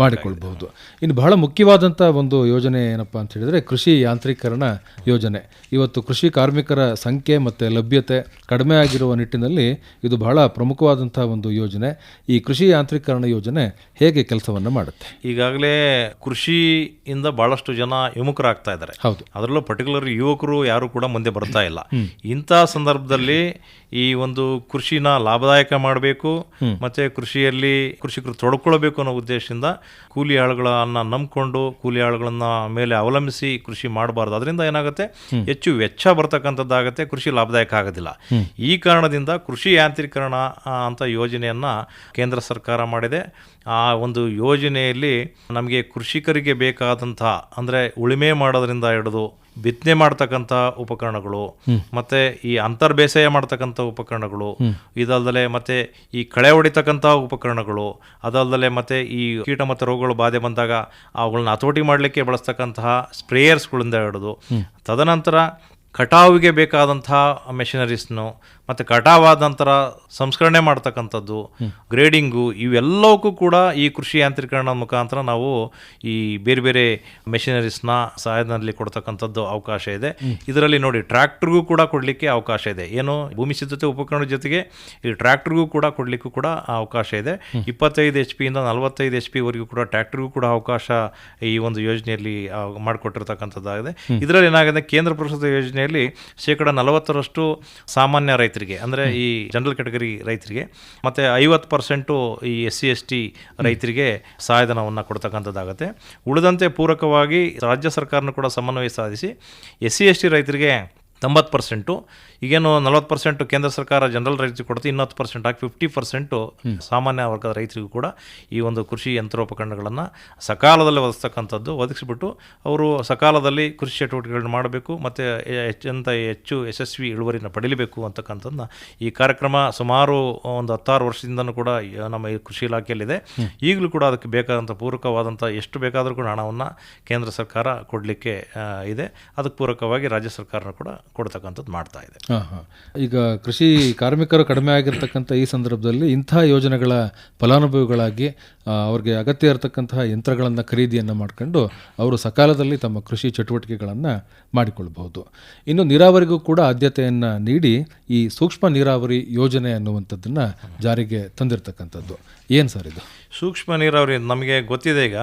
ಮಾಡಿಕೊಳ್ಬಹುದು. ಇನ್ನು ಬಹಳ ಮುಖ್ಯವಾದಂಥ ಒಂದು ಯೋಜನೆ ಏನಪ್ಪಾ ಅಂತ ಹೇಳಿದ್ರೆ ಕೃಷಿ ಯಾಂತ್ರೀಕರಣ ಯೋಜನೆ. ಇವತ್ತು ಕೃಷಿ ಕಾರ್ಮಿಕರ ಸಂಖ್ಯೆ ಮತ್ತು ಲಭ್ಯತೆ ಕಡಿಮೆ ಆಗಿರುವ ನಿಟ್ಟಿನಲ್ಲಿ ಇದು ಬಹಳ ಪ್ರಮುಖವಾದಂಥ ಒಂದು ಯೋಜನೆ. ಈ ಕೃಷಿ ಯಾಂತ್ರೀಕರಣ ಯೋಜನೆ ಹೇಗೆ ಕೆಲಸವನ್ನು ಮಾಡುತ್ತೆ? ಈಗಾಗಲೇ ಕೃಷಿಯಿಂದ ಬಹಳಷ್ಟು ಜನ ವಿಮುಖರಾಗ್ತಾ ಇದ್ದಾರೆ. ಹೌದು. ಅದರಲ್ಲೂ ಪರ್ಟಿಕ್ಯುಲರ್ ಯುವಕರು ಯಾರು ಕೂಡ ಮುಂದೆ ಬರ್ತಾ ಇಲ್ಲ. ಇಂಥ ಸಂದರ್ಭದಲ್ಲಿ ಈ ಒಂದು ಕೃಷಿನ ಲಾಭದಾಯಕ ಮಾಡಬೇಕು, ಮತ್ತೆ ಕೃಷಿಕರು ತೊಡ್ಕೊಳ್ಬೇಕು ಅನ್ನೋ ಉದ್ದೇಶದಿಂದ ಕೂಲಿ ಆಳುಗಳನ್ನ ನಂಬಿಕೊಂಡು ಕೂಲಿ ಆಳುಗಳನ್ನ ಮೇಲೆ ಅವಲಂಬಿಸಿ ಕೃಷಿ ಮಾಡಬಾರ್ದು. ಅದರಿಂದ ಏನಾಗುತ್ತೆ, ಹೆಚ್ಚು ವೆಚ್ಚ ಬರ್ತಕ್ಕಂಥದ್ದಾಗುತ್ತೆ, ಕೃಷಿ ಲಾಭದಾಯಕ ಆಗೋದಿಲ್ಲ. ಈ ಕಾರಣದಿಂದ ಕೃಷಿ ಯಾಂತ್ರೀಕರಣ ಅಂತ ಯೋಜನೆಯನ್ನ ಕೇಂದ್ರ ಸರ್ಕಾರ ಮಾಡಿದೆ. ಆ ಒಂದು ಯೋಜನೆಯಲ್ಲಿ ನಮಗೆ ಕೃಷಿಕರಿಗೆ ಬೇಕಾದಂಥ ಅಂದರೆ ಉಳುಮೆ ಮಾಡೋದ್ರಿಂದ ಹಿಡಿದು ಬಿತ್ತನೆ ಮಾಡ್ತಕ್ಕಂಥ ಉಪಕರಣಗಳು, ಮತ್ತೆ ಈ ಅಂತರ್ ಬೇಸಾಯ ಮಾಡ್ತಕ್ಕಂಥ ಉಪಕರಣಗಳು, ಇದಲ್ದಲೆ ಮತ್ತೆ ಈ ಕಳೆ ಹೊಡಿತಕ್ಕಂಥ ಉಪಕರಣಗಳು, ಅದಲ್ದಲೆ ಮತ್ತೆ ಈ ಕೀಟ ಮತ್ತು ರೋಗಗಳು ಬಾಧೆ ಬಂದಾಗ ಅವುಗಳನ್ನ ಹತೋಟಿ ಮಾಡಲಿಕ್ಕೆ ಬಳಸ್ತಕ್ಕಂತಹ ಸ್ಪ್ರೇಯರ್ಸ್ಗಳಿಂದ ಹಿಡಿದು ತದನಂತರ ಕಟಾವಿಗೆ ಬೇಕಾದಂತಹ ಮೆಷಿನರೀಸ್ನು, ಮತ್ತು ಕಟಾವಾದ ನಂತರ ಸಂಸ್ಕರಣೆ ಮಾಡ್ತಕ್ಕಂಥದ್ದು, ಗ್ರೇಡಿಂಗು, ಇವೆಲ್ಲವಕ್ಕೂ ಕೂಡ ಈ ಕೃಷಿ ಯಾಂತ್ರೀಕರಣ ಮುಖಾಂತರ ನಾವು ಈ ಬೇರೆ ಬೇರೆ ಮೆಷಿನರೀಸ್ನ ಸಹಾಯದಲ್ಲಿ ಕೊಡ್ತಕ್ಕಂಥದ್ದು ಅವಕಾಶ ಇದೆ. ಇದರಲ್ಲಿ ನೋಡಿ ಟ್ರ್ಯಾಕ್ಟರ್ಗೂ ಕೂಡ ಕೊಡಲಿಕ್ಕೆ ಅವಕಾಶ ಇದೆ. ಏನು ಭೂಮಿ ಸಿದ್ಧತೆ ಉಪಕರಣದ ಜೊತೆಗೆ ಈ ಟ್ರ್ಯಾಕ್ಟರ್ಗೂ ಕೂಡ ಕೊಡಲಿಕ್ಕೂ ಕೂಡ ಅವಕಾಶ ಇದೆ. 25 HP ಇಂದ 45 HP ವರೆಗೂ ಕೂಡ ಟ್ರ್ಯಾಕ್ಟರ್ಗೂ ಕೂಡ ಅವಕಾಶ ಈ ಒಂದು ಯೋಜನೆಯಲ್ಲಿ ಮಾಡಿಕೊಟ್ಟಿರ್ತಕ್ಕಂಥದ್ದಾಗಿದೆ. ಇದರಲ್ಲಿ ಏನಾಗಿದೆ, ಕೇಂದ್ರ ಪುರಸ್ಕೃತ ಯೋಜನೆಯಲ್ಲಿ 40% ಸಾಮಾನ್ಯ ರೈತರಿಗೆ ಅಂದರೆ ಈ ಜನರಲ್ ಕ್ಯಾಟಗರಿ ರೈತರಿಗೆ, ಮತ್ತು 50% ಈ SC ST ರೈತರಿಗೆ ಸಹಾಯಧನವನ್ನು ಕೊಡ್ತಕ್ಕಂಥದ್ದಾಗುತ್ತೆ. ಉಳಿದಂತೆ ಪೂರಕವಾಗಿ ರಾಜ್ಯ ಸರ್ಕಾರನೂ ಕೂಡ ಸಮನ್ವಯ ಸಾಧಿಸಿ SC ST ರೈತರಿಗೆ 90%, ಈಗೇನು 40% ಕೇಂದ್ರ ಸರ್ಕಾರ ಜನರಲ್ ರೈತರಿಗೆ ಕೊಡುತ್ತೆ, 20% ಆಗಿ 50% ಸಾಮಾನ್ಯ ವರ್ಗದ ರೈತರಿಗೂ ಕೂಡ ಈ ಒಂದು ಕೃಷಿ ಯಂತ್ರೋಪಕರಣಗಳನ್ನು ಸಕಾಲದಲ್ಲಿ ಒದಗಿಸಿಬಿಟ್ಟು ಅವರು ಸಕಾಲದಲ್ಲಿ ಕೃಷಿ ಚಟುವಟಿಕೆಗಳನ್ನ ಮಾಡಬೇಕು ಮತ್ತು ಹೆಚ್ಚು ಯಶಸ್ವಿ ಇಳುವರಿನ ಪಡೀಬೇಕು ಅಂತಕ್ಕಂಥದ್ದನ್ನ ಈ ಕಾರ್ಯಕ್ರಮ ಸುಮಾರು ಒಂದು 16 ವರ್ಷದಿಂದನೂ ಕೂಡ ನಮ್ಮ ಈ ಕೃಷಿ ಇಲಾಖೆಯಲ್ಲಿದೆ. ಈಗಲೂ ಕೂಡ ಅದಕ್ಕೆ ಬೇಕಾದಂಥ ಪೂರಕವಾದಂಥ ಎಷ್ಟು ಬೇಕಾದರೂ ಕೂಡ ಹಣವನ್ನು ಕೇಂದ್ರ ಸರ್ಕಾರ ಕೊಡಲಿಕ್ಕೆ ಇದೆ. ಅದಕ್ಕೆ ಪೂರಕವಾಗಿ ರಾಜ್ಯ ಸರ್ಕಾರನೂ ಕೂಡ ಕೊಡ್ತಕ್ಕಂಥದ್ದು ಮಾಡ್ತಾ ಇದೆ. ಈಗ ಕೃಷಿ ಕಾರ್ಮಿಕರು ಕಡಿಮೆ ಆಗಿರ್ತಕ್ಕಂಥ ಈ ಸಂದರ್ಭದಲ್ಲಿ ಇಂಥ ಯೋಜನೆಗಳ ಫಲಾನುಭವಿಗಳಾಗಿ ಅವ್ರಿಗೆ ಅಗತ್ಯ ಇರತಕ್ಕಂತಹ ಯಂತ್ರಗಳನ್ನು ಖರೀದಿಯನ್ನು ಮಾಡಿಕೊಂಡು ಅವರು ಸಕಾಲದಲ್ಲಿ ತಮ್ಮ ಕೃಷಿ ಚಟುವಟಿಕೆಗಳನ್ನು ಮಾಡಿಕೊಳ್ಬಹುದು. ಇನ್ನು ನೀರಾವರಿಗೂ ಕೂಡ ಆದ್ಯತೆಯನ್ನು ನೀಡಿ ಈ ಸೂಕ್ಷ್ಮ ನೀರಾವರಿ ಯೋಜನೆ ಅನ್ನುವಂಥದ್ದನ್ನು ಜಾರಿಗೆ ತಂದಿರತಕ್ಕಂಥದ್ದು. ಏನು ಸರ್ ಇದು ಸೂಕ್ಷ್ಮ ನೀರಾವರಿ? ನಮಗೆ ಗೊತ್ತಿದೆ, ಈಗ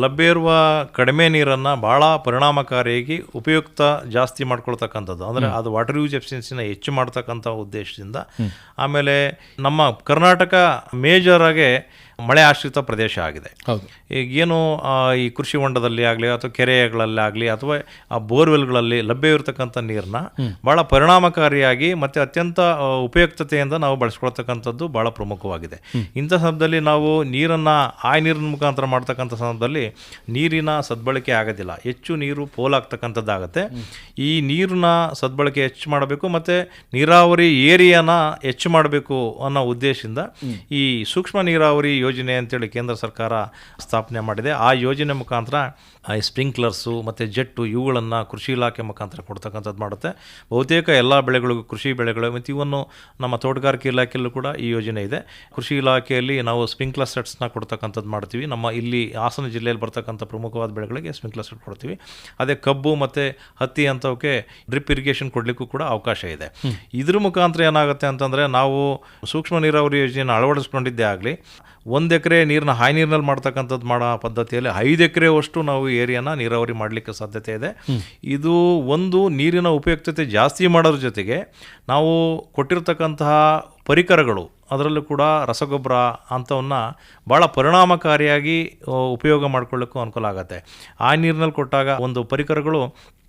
ಲಭ್ಯ ಇರುವ ಕಡಿಮೆ ನೀರನ್ನು ಭಾಳ ಪರಿಣಾಮಕಾರಿಯಾಗಿ ಉಪಯುಕ್ತ ಜಾಸ್ತಿ ಮಾಡ್ಕೊಳ್ತಕ್ಕಂಥದ್ದು, ಅಂದರೆ ಅದು ವಾಟರ್ ಯೂಸ್ ಎಫಿಷಿಯನ್ಸಿನ ಹೆಚ್ಚು ಮಾಡ್ತಕ್ಕಂಥ ಉದ್ದೇಶದಿಂದ. ಆಮೇಲೆ ನಮ್ಮ ಕರ್ನಾಟಕ ಮೇಜರ್ ಆಗಿ ಮಳೆ ಆಶ್ರಿತ ಪ್ರದೇಶ ಆಗಿದೆ. ಈಗೇನು ಈ ಕೃಷಿ ಹೊಂಡದಲ್ಲಿ ಆಗಲಿ ಅಥವಾ ಕೆರೆಗಳಲ್ಲಾಗಲಿ ಅಥವಾ ಆ ಬೋರ್ವೆಲ್ಗಳಲ್ಲಿ ಲಭ್ಯವಿರತಕ್ಕಂಥ ನೀರನ್ನ ಭಾಳ ಪರಿಣಾಮಕಾರಿಯಾಗಿ ಮತ್ತು ಅತ್ಯಂತ ಉಪಯುಕ್ತತೆಯಿಂದ ನಾವು ಬಳಸ್ಕೊಳ್ತಕ್ಕಂಥದ್ದು ಭಾಳ ಪ್ರಮುಖವಾಗಿದೆ. ಇಂಥ ಸಂದರ್ಭದಲ್ಲಿ ನಾವು ನೀರನ್ನು ನೀರಿನ ಮುಖಾಂತರ ಮಾಡ್ತಕ್ಕಂಥ ಸಂದರ್ಭದಲ್ಲಿ ನೀರಿನ ಸದ್ಬಳಕೆ ಆಗೋದಿಲ್ಲ, ಹೆಚ್ಚು ನೀರು ಪೋಲಾಗ್ತಕ್ಕಂಥದ್ದಾಗತ್ತೆ. ಈ ನೀರಿನ ಸದ್ಬಳಕೆ ಹೆಚ್ಚು ಮಾಡಬೇಕು ಮತ್ತು ನೀರಾವರಿ ಏರಿಯಾನ ಹೆಚ್ಚು ಮಾಡಬೇಕು ಅನ್ನೋ ಉದ್ದೇಶದಿಂದ ಈ ಸೂಕ್ಷ್ಮ ನೀರಾವರಿ ಯೋಜನೆ ಅಂತೇಳಿ ಕೇಂದ್ರ ಸರ್ಕಾರ ಸ್ಥಾಪನೆ ಮಾಡಿದೆ. ಆ ಯೋಜನೆ ಮುಖಾಂತರ ಸ್ಪ್ರಿಂಕ್ಲರ್ಸು ಮತ್ತು ಜೆಟ್ಟು ಇವುಗಳನ್ನು ಕೃಷಿ ಇಲಾಖೆ ಮುಖಾಂತರ ಕೊಡ್ತಕ್ಕಂಥದ್ದು ಮಾಡುತ್ತೆ. ಬಹುತೇಕ ಎಲ್ಲ ಬೆಳೆಗಳಿಗೂ ಕೃಷಿ ಬೆಳೆಗಳು ಮತ್ತು ಇವನ್ನು ನಮ್ಮ ತೋಟಗಾರಿಕೆ ಇಲಾಖೆಯಲ್ಲೂ ಕೂಡ ಈ ಯೋಜನೆ ಇದೆ. ಕೃಷಿ ಇಲಾಖೆಯಲ್ಲಿ ನಾವು ಸ್ಪ್ರಿಂಕ್ಲರ್ ಸೆಟ್ಸ್ನ ಕೊಡ್ತಕ್ಕಂಥದ್ದು ಮಾಡ್ತೀವಿ. ನಮ್ಮ ಇಲ್ಲಿ ಹಾಸನ ಜಿಲ್ಲೆಯಲ್ಲಿ ಬರ್ತಕ್ಕಂಥ ಪ್ರಮುಖವಾದ ಬೆಳೆಗಳಿಗೆ ಸ್ಪ್ರಿಂಕ್ಲರ್ ಸೆಟ್ ಕೊಡ್ತೀವಿ. ಅದೇ ಕಬ್ಬು ಮತ್ತು ಹತ್ತಿ ಅಂಥವಕ್ಕೆ ಡ್ರಿಪ್ ಇರಿಗೇಷನ್ ಕೊಡಲಿಕ್ಕೂ ಕೂಡ ಅವಕಾಶ ಇದೆ. ಇದ್ರ ಮುಖಾಂತರ ಏನಾಗುತ್ತೆ ಅಂತಂದರೆ, ನಾವು ಸೂಕ್ಷ್ಮ ನೀರಾವರಿ ಯೋಜನೆಯನ್ನು ಅಳವಡಿಸ್ಕೊಂಡಿದ್ದೇ ಆಗಲಿ, 1 ಎಕರೆ ನೀರನ್ನ ಹಾಯಿ ನೀರಿನಲ್ಲಿ ಮಾಡ್ತಕ್ಕಂಥದ್ದು ಮಾಡೋ ಪದ್ಧತಿಯಲ್ಲಿ 5 ಎಕರೆವಷ್ಟು ನಾವು ಏರಿಯಾನ ನೀರಾವರಿ ಮಾಡಲಿಕ್ಕೆ ಸಾಧ್ಯತೆ ಇದೆ. ಇದು ಒಂದು ನೀರಿನ ಉಪಯುಕ್ತತೆ ಜಾಸ್ತಿ ಮಾಡೋದ್ರ ಜೊತೆಗೆ ನಾವು ಕೊಟ್ಟಿರ್ತಕ್ಕಂತಹ ಪರಿಕರಗಳು, ಅದರಲ್ಲೂ ಕೂಡ ರಸಗೊಬ್ಬರ ಅಂಥವನ್ನ ಭಾಳ ಪರಿಣಾಮಕಾರಿಯಾಗಿ ಉಪಯೋಗ ಮಾಡ್ಕೊಳ್ಳೋಕ್ಕೂ ಅನುಕೂಲ ಆಗುತ್ತೆ. ಆ ನೀರಿನಲ್ಲಿ ಕೊಟ್ಟಾಗ ಒಂದು ಪರಿಕರಗಳು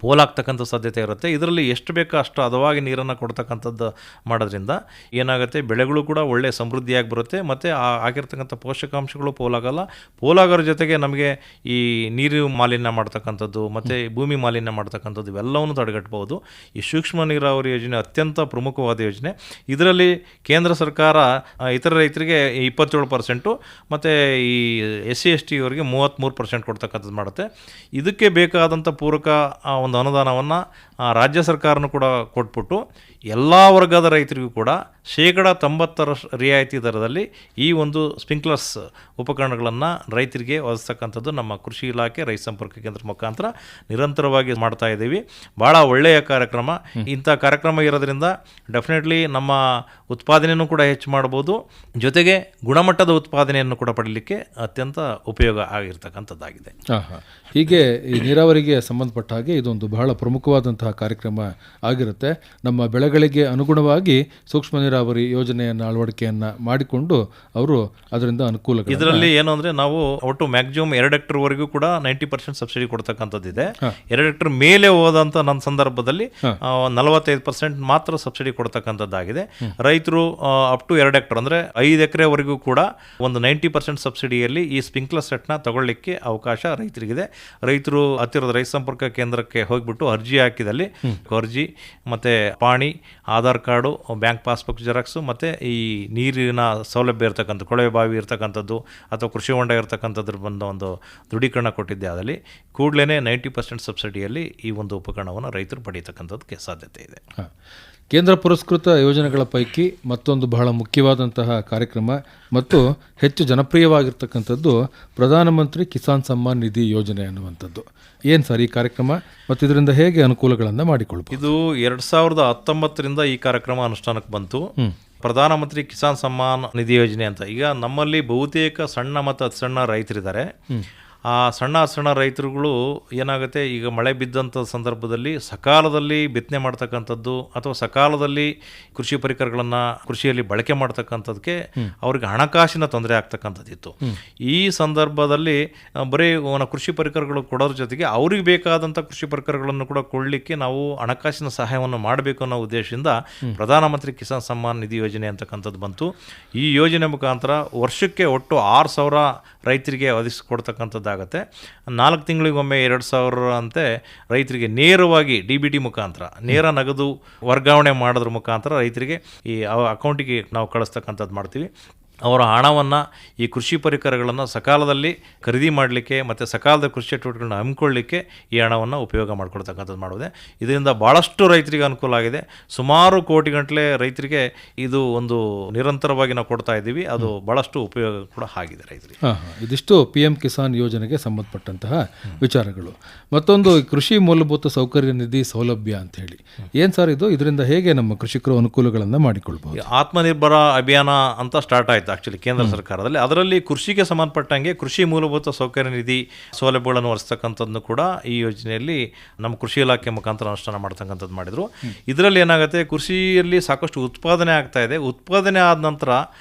ಪೋಲಾಗ್ತಕ್ಕಂಥ ಸಾಧ್ಯತೆ ಇರುತ್ತೆ. ಇದರಲ್ಲಿ ಎಷ್ಟು ಬೇಕೋ ಅಷ್ಟು ಹದವಾಗಿ ನೀರನ್ನು ಕೊಡ್ತಕ್ಕಂಥದ್ದು ಮಾಡೋದ್ರಿಂದ ಏನಾಗುತ್ತೆ, ಬೆಳೆಗಳು ಕೂಡ ಒಳ್ಳೆಯ ಸಮೃದ್ಧಿಯಾಗಿ ಬರುತ್ತೆ ಮತ್ತು ಆಗಿರ್ತಕ್ಕಂಥ ಪೋಷಕಾಂಶಗಳು ಪೋಲಾಗೋರ ಜೊತೆಗೆ ನಮಗೆ ಈ ನೀರು ಮಾಲಿನ್ಯ ಮಾಡ್ತಕ್ಕಂಥದ್ದು ಮತ್ತು ಭೂಮಿ ಮಾಲಿನ್ಯ ಮಾಡ್ತಕ್ಕಂಥದ್ದು ಇವೆಲ್ಲವನ್ನು ತಡೆಗಟ್ಟಬಹುದು. ಈ ಸೂಕ್ಷ್ಮ ನೀರಾವರಿ ಯೋಜನೆ ಅತ್ಯಂತ ಪ್ರಮುಖವಾದ ಯೋಜನೆ. ಇದರಲ್ಲಿ ಕೇಂದ್ರ ಸರ್ಕಾರ ಇತರ ರೈತರಿಗೆ 27% ಮತ್ತು ಈ SC ST ಅವರಿಗೆ 33% ಕೊಡ್ತಕ್ಕಂಥದ್ದು ಮಾಡುತ್ತೆ. ಇದಕ್ಕೆ ಬೇಕಾದಂಥ ಪೂರಕ ಒಂದು ಒಂದು ಅನುದಾನವನ್ನು ರಾಜ್ಯ ಸರ್ಕಾರನೂ ಕೂಡ ಕೊಟ್ಬಿಟ್ಟು ಎಲ್ಲ ವರ್ಗದ ರೈತರಿಗೂ ಕೂಡ 90% ರಿಯಾಯಿತಿ ದರದಲ್ಲಿ ಈ ಒಂದು ಸ್ಪ್ರಿಂಕ್ಲರ್ಸ್ ಉಪಕರಣಗಳನ್ನು ರೈತರಿಗೆ ಒದಗಿಸ್ತಕ್ಕಂಥದ್ದು ನಮ್ಮ ಕೃಷಿ ಇಲಾಖೆ ರೈತ ಸಂಪರ್ಕ ಕೇಂದ್ರ ಮುಖಾಂತರ ನಿರಂತರವಾಗಿ ಮಾಡ್ತಾ ಇದ್ದೀವಿ. ಭಾಳ ಒಳ್ಳೆಯ ಕಾರ್ಯಕ್ರಮ. ಇಂಥ ಕಾರ್ಯಕ್ರಮ ಇರೋದ್ರಿಂದ ಡೆಫಿನೆಟ್ಲಿ ನಮ್ಮ ಉತ್ಪಾದನೆಯನ್ನು ಕೂಡ ಹೆಚ್ಚು ಮಾಡ್ಬೋದು, ಜೊತೆಗೆ ಗುಣಮಟ್ಟದ ಉತ್ಪಾದನೆಯನ್ನು ಕೂಡ ಪಡೀಲಿಕ್ಕೆ ಅತ್ಯಂತ ಉಪಯೋಗ ಆಗಿರ್ತಕ್ಕಂಥದ್ದಾಗಿದೆ. ಹೀಗೆ ಈ ನೀರಾವರಿಗೆ ಸಂಬಂಧಪಟ್ಟ ಹಾಗೆ ಇದೊಂದು ಬಹಳ ಪ್ರಮುಖವಾದಂತಹ ಕಾರ್ಯಕ್ರಮ ಆಗಿರುತ್ತೆ. ನಮ್ಮ ಬೆಳೆಗಳಿಗೆ ಅನುಗುಣವಾಗಿ ಸೂಕ್ಷ್ಮ ನೀರಾವರಿ ಯೋಜನೆಯನ್ನು ಅಳವಡಿಕೆಯನ್ನು ಮಾಡಿಕೊಂಡು ಅವರು ಅದರಿಂದ ಅನುಕೂಲ. ಇದರಲ್ಲಿ ಏನು ಅಂದರೆ ನಾವು ಒಟ್ಟು ಮ್ಯಾಕ್ಸಿಮಮ್ 2 ಹೆಕ್ಟರ್ವರೆಗೂ ಕೂಡ 90% ಸಬ್ಸಿಡಿ ಕೊಡ್ತಕ್ಕಂಥದ್ದಿದೆ. 2 ಹೆಕ್ಟರ್ ಮೇಲೆ ಹೋದಂಥ ನನ್ನ ಸಂದರ್ಭದಲ್ಲಿ 45% ಮಾತ್ರ ಸಬ್ಸಿಡಿ ಕೊಡ್ತಕ್ಕಂಥದ್ದಾಗಿದೆ. ರೈತರು ಅಪ್ ಟು 2 ಹೆಕ್ಟರ್ ಅಂದರೆ 5 ಎಕರೆವರೆಗೂ ಕೂಡ ಒಂದು 90% ಸಬ್ಸಿಡಿಯಲ್ಲಿ ಈ ಸ್ಪ್ರಿಂಕ್ಲರ್ ಸೆಟ್ನ ತಗೊಳ್ಳಿಕ್ಕೆ ಅವಕಾಶ ರೈತರಿಗಿದೆ. ರೈತರು ಹತ್ತಿರದ ರೈತ ಸಂಪರ್ಕ ಕೇಂದ್ರಕ್ಕೆ ಹೋಗಿಬಿಟ್ಟು ಅರ್ಜಿ ಹಾಕಿದಲ್ಲಿ ಅರ್ಜಿ ಮತ್ತು ಪಾಣಿ, Aadhaar card, bank passbook xerox ಮತ್ತು ಈ ನೀರಿನ ಸೌಲಭ್ಯ ಇರ್ತಕ್ಕಂಥ ಕೊಳವೆ ಬಾವಿ ಇರ್ತಕ್ಕಂಥದ್ದು ಅಥವಾ ಕೃಷಿ ಹೊಂಡ ಇರ್ತಕ್ಕಂಥದ್ರ ಬಂದ ಒಂದು ದೃಢೀಕರಣ ಕೊಟ್ಟಿದ್ದೆ. ಅದರಲ್ಲಿ ಕೂಡಲೇ 90% ಸಬ್ಸಿಡಿಯಲ್ಲಿ ಈ ಒಂದು ಉಪಕರಣವನ್ನು ರೈತರು ಪಡೀತಕ್ಕಂಥದ್ದಕ್ಕೆ ಸಾಧ್ಯತೆ ಇದೆ. ಕೇಂದ್ರ ಪುರಸ್ಕೃತ ಯೋಜನೆಗಳ ಪೈಕಿ ಮತ್ತೊಂದು ಬಹಳ ಮುಖ್ಯವಾದಂತಹ ಕಾರ್ಯಕ್ರಮ ಮತ್ತು ಹೆಚ್ಚು ಜನಪ್ರಿಯವಾಗಿರ್ತಕ್ಕಂಥದ್ದು ಪ್ರಧಾನಮಂತ್ರಿ ಕಿಸಾನ್ ಸಮ್ಮಾನ್ ನಿಧಿ ಯೋಜನೆ ಅನ್ನುವಂಥದ್ದು. ಏನು ಸರ್ ಈ ಕಾರ್ಯಕ್ರಮ ಮತ್ತು ಇದರಿಂದ ಹೇಗೆ ಅನುಕೂಲಗಳನ್ನು ಮಾಡಿಕೊಳ್ಬೋದು? ಇದು 2019ರಿಂದ ಈ ಕಾರ್ಯಕ್ರಮ ಅನುಷ್ಠಾನಕ್ಕೆ ಬಂತು. ಪ್ರಧಾನಮಂತ್ರಿ ಕಿಸಾನ್ ಸಮ್ಮಾನ್ ನಿಧಿ ಯೋಜನೆ ಅಂತ. ಈಗ ನಮ್ಮಲ್ಲಿ ಬಹುತೇಕ ಸಣ್ಣ ಮತ್ತು ಅತಿ ಸಣ್ಣ ರೈತರಿದ್ದಾರೆ. ಆ ಸಣ್ಣ ರೈತರುಗಳು ಏನಾಗುತ್ತೆ, ಈಗ ಮಳೆ ಬಿದ್ದಂಥ ಸಂದರ್ಭದಲ್ಲಿ ಸಕಾಲದಲ್ಲಿ ಬಿತ್ತನೆ ಮಾಡ್ತಕ್ಕಂಥದ್ದು ಅಥವಾ ಸಕಾಲದಲ್ಲಿ ಕೃಷಿ ಪರಿಕರಗಳನ್ನು ಕೃಷಿಯಲ್ಲಿ ಬಳಕೆ ಮಾಡ್ತಕ್ಕಂಥದ್ದಕ್ಕೆ ಅವ್ರಿಗೆ ಹಣಕಾಸಿನ ತೊಂದರೆ ಆಗ್ತಕ್ಕಂಥದ್ದಿತ್ತು. ಈ ಸಂದರ್ಭದಲ್ಲಿ ಬರೀ ಕೃಷಿ ಪರಿಕರಗಳು ಕೊಡೋದ್ರ ಜೊತೆಗೆ ಅವ್ರಿಗೆ ಬೇಕಾದಂಥ ಕೃಷಿ ಪರಿಕರಗಳನ್ನು ಕೂಡ ಕೊಡಲಿಕ್ಕೆ ನಾವು ಹಣಕಾಸಿನ ಸಹಾಯವನ್ನು ಮಾಡಬೇಕು ಅನ್ನೋ ಉದ್ದೇಶದಿಂದ ಪ್ರಧಾನಮಂತ್ರಿ ಕಿಸಾನ್ ಸಮ್ಮಾನ್ ನಿಧಿ ಯೋಜನೆ ಅಂತಕ್ಕಂಥದ್ದು ಬಂತು. ಈ ಯೋಜನೆ ಮುಖಾಂತರ ವರ್ಷಕ್ಕೆ ಒಟ್ಟು 6,000 ರೈತರಿಗೆ ಒದಗಿಸಿಕೊಡ್ತಕ್ಕಂಥದ್ದಾಗುತ್ತೆ. 4 ತಿಂಗಳಿಗೊಮ್ಮೆ 2,000 ಅಂತೆ ರೈತರಿಗೆ ನೇರವಾಗಿ DBT ಮುಖಾಂತರ ನೇರ ನಗದು ವರ್ಗಾವಣೆ ಮಾಡೋದ್ರ ಮುಖಾಂತರ ರೈತರಿಗೆ ಈ ಅಕೌಂಟಿಗೆ ನಾವು ಕಳಿಸ್ತಕ್ಕಂಥದ್ದು ಮಾಡ್ತೀವಿ. ಅವರ ಹಣವನ್ನು ಈ ಕೃಷಿ ಪರಿಕರಗಳನ್ನು ಸಕಾಲದಲ್ಲಿ ಖರೀದಿ ಮಾಡಲಿಕ್ಕೆ ಮತ್ತು ಸಕಾಲದ ಕೃಷಿ ಚಟುವಟಿಕೆಗಳನ್ನ ಹಮ್ಮಿಕೊಳ್ಳಲಿಕ್ಕೆ ಈ ಹಣವನ್ನು ಉಪಯೋಗ ಮಾಡಿಕೊಡ್ತಕ್ಕಂಥದ್ದು ಮಾಡಿದೆ. ಇದರಿಂದ ಭಾಳಷ್ಟು ರೈತರಿಗೆ ಅನುಕೂಲ ಆಗಿದೆ. ಸುಮಾರು ಕೋಟಿಗಟ್ಟಲೆ ರೈತರಿಗೆ ಇದು ಒಂದು ನಿರಂತರವಾಗಿ ನಾವು ಕೊಡ್ತಾ ಇದ್ದೀವಿ. ಅದು ಭಾಳಷ್ಟು ಉಪಯೋಗ ಕೂಡ ಆಗಿದೆ ರೈತರಿಗೆ. ಇದಿಷ್ಟು PM ಕಿಸಾನ್ ಯೋಜನೆಗೆ ಸಂಬಂಧಪಟ್ಟಂತಹ ವಿಚಾರಗಳು. ಮತ್ತೊಂದು ಕೃಷಿ ಮೂಲಭೂತ ಸೌಕರ್ಯ ನಿಧಿ ಸೌಲಭ್ಯ ಅಂತ ಹೇಳಿ ಏನು ಸರ್ ಇದು? ಇದರಿಂದ ಹೇಗೆ ನಮ್ಮ ಕೃಷಿಕರು ಅನುಕೂಲಗಳನ್ನು ಮಾಡಿಕೊಳ್ಬಹುದು? ಆತ್ಮನಿರ್ಭರ ಅಭಿಯಾನ ಅಂತ ಸ್ಟಾರ್ಟ್ ಆಯಿತು ಆಕ್ಚುಲಿ ಕೇಂದ್ರ ಸರ್ಕಾರದಲ್ಲಿ. ಅದರಲ್ಲಿ ಕೃಷಿಗೆ ಸಂಬಂಧಪಟ್ಟಂಗೆ ಕೃಷಿ ಮೂಲಭೂತ ಸೌಕರ್ಯ ನಿಧಿ ಸೌಲಭ್ಯಗಳನ್ನು ಒದಗಿಸ್ತಕ್ಕಂಥದ್ದು ಕೂಡ ಈ ಯೋಜನೆಯಲ್ಲಿ ನಮ್ಮ ಕೃಷಿ ಇಲಾಖೆ ಮುಖಾಂತರ ಅನುಷ್ಠಾನ ಮಾಡ್ತಕ್ಕಂಥದ್ದು ಮಾಡಿದ್ರು. ಇದರಲ್ಲಿ ಏನಾಗುತ್ತೆ, ಕೃಷಿಯಲ್ಲಿ ಸಾಕಷ್ಟು ಉತ್ಪಾದನೆ ಆಗ್ತಾ ಇದೆ. ಉತ್ಪಾದನೆ ಆದ ನಂತರ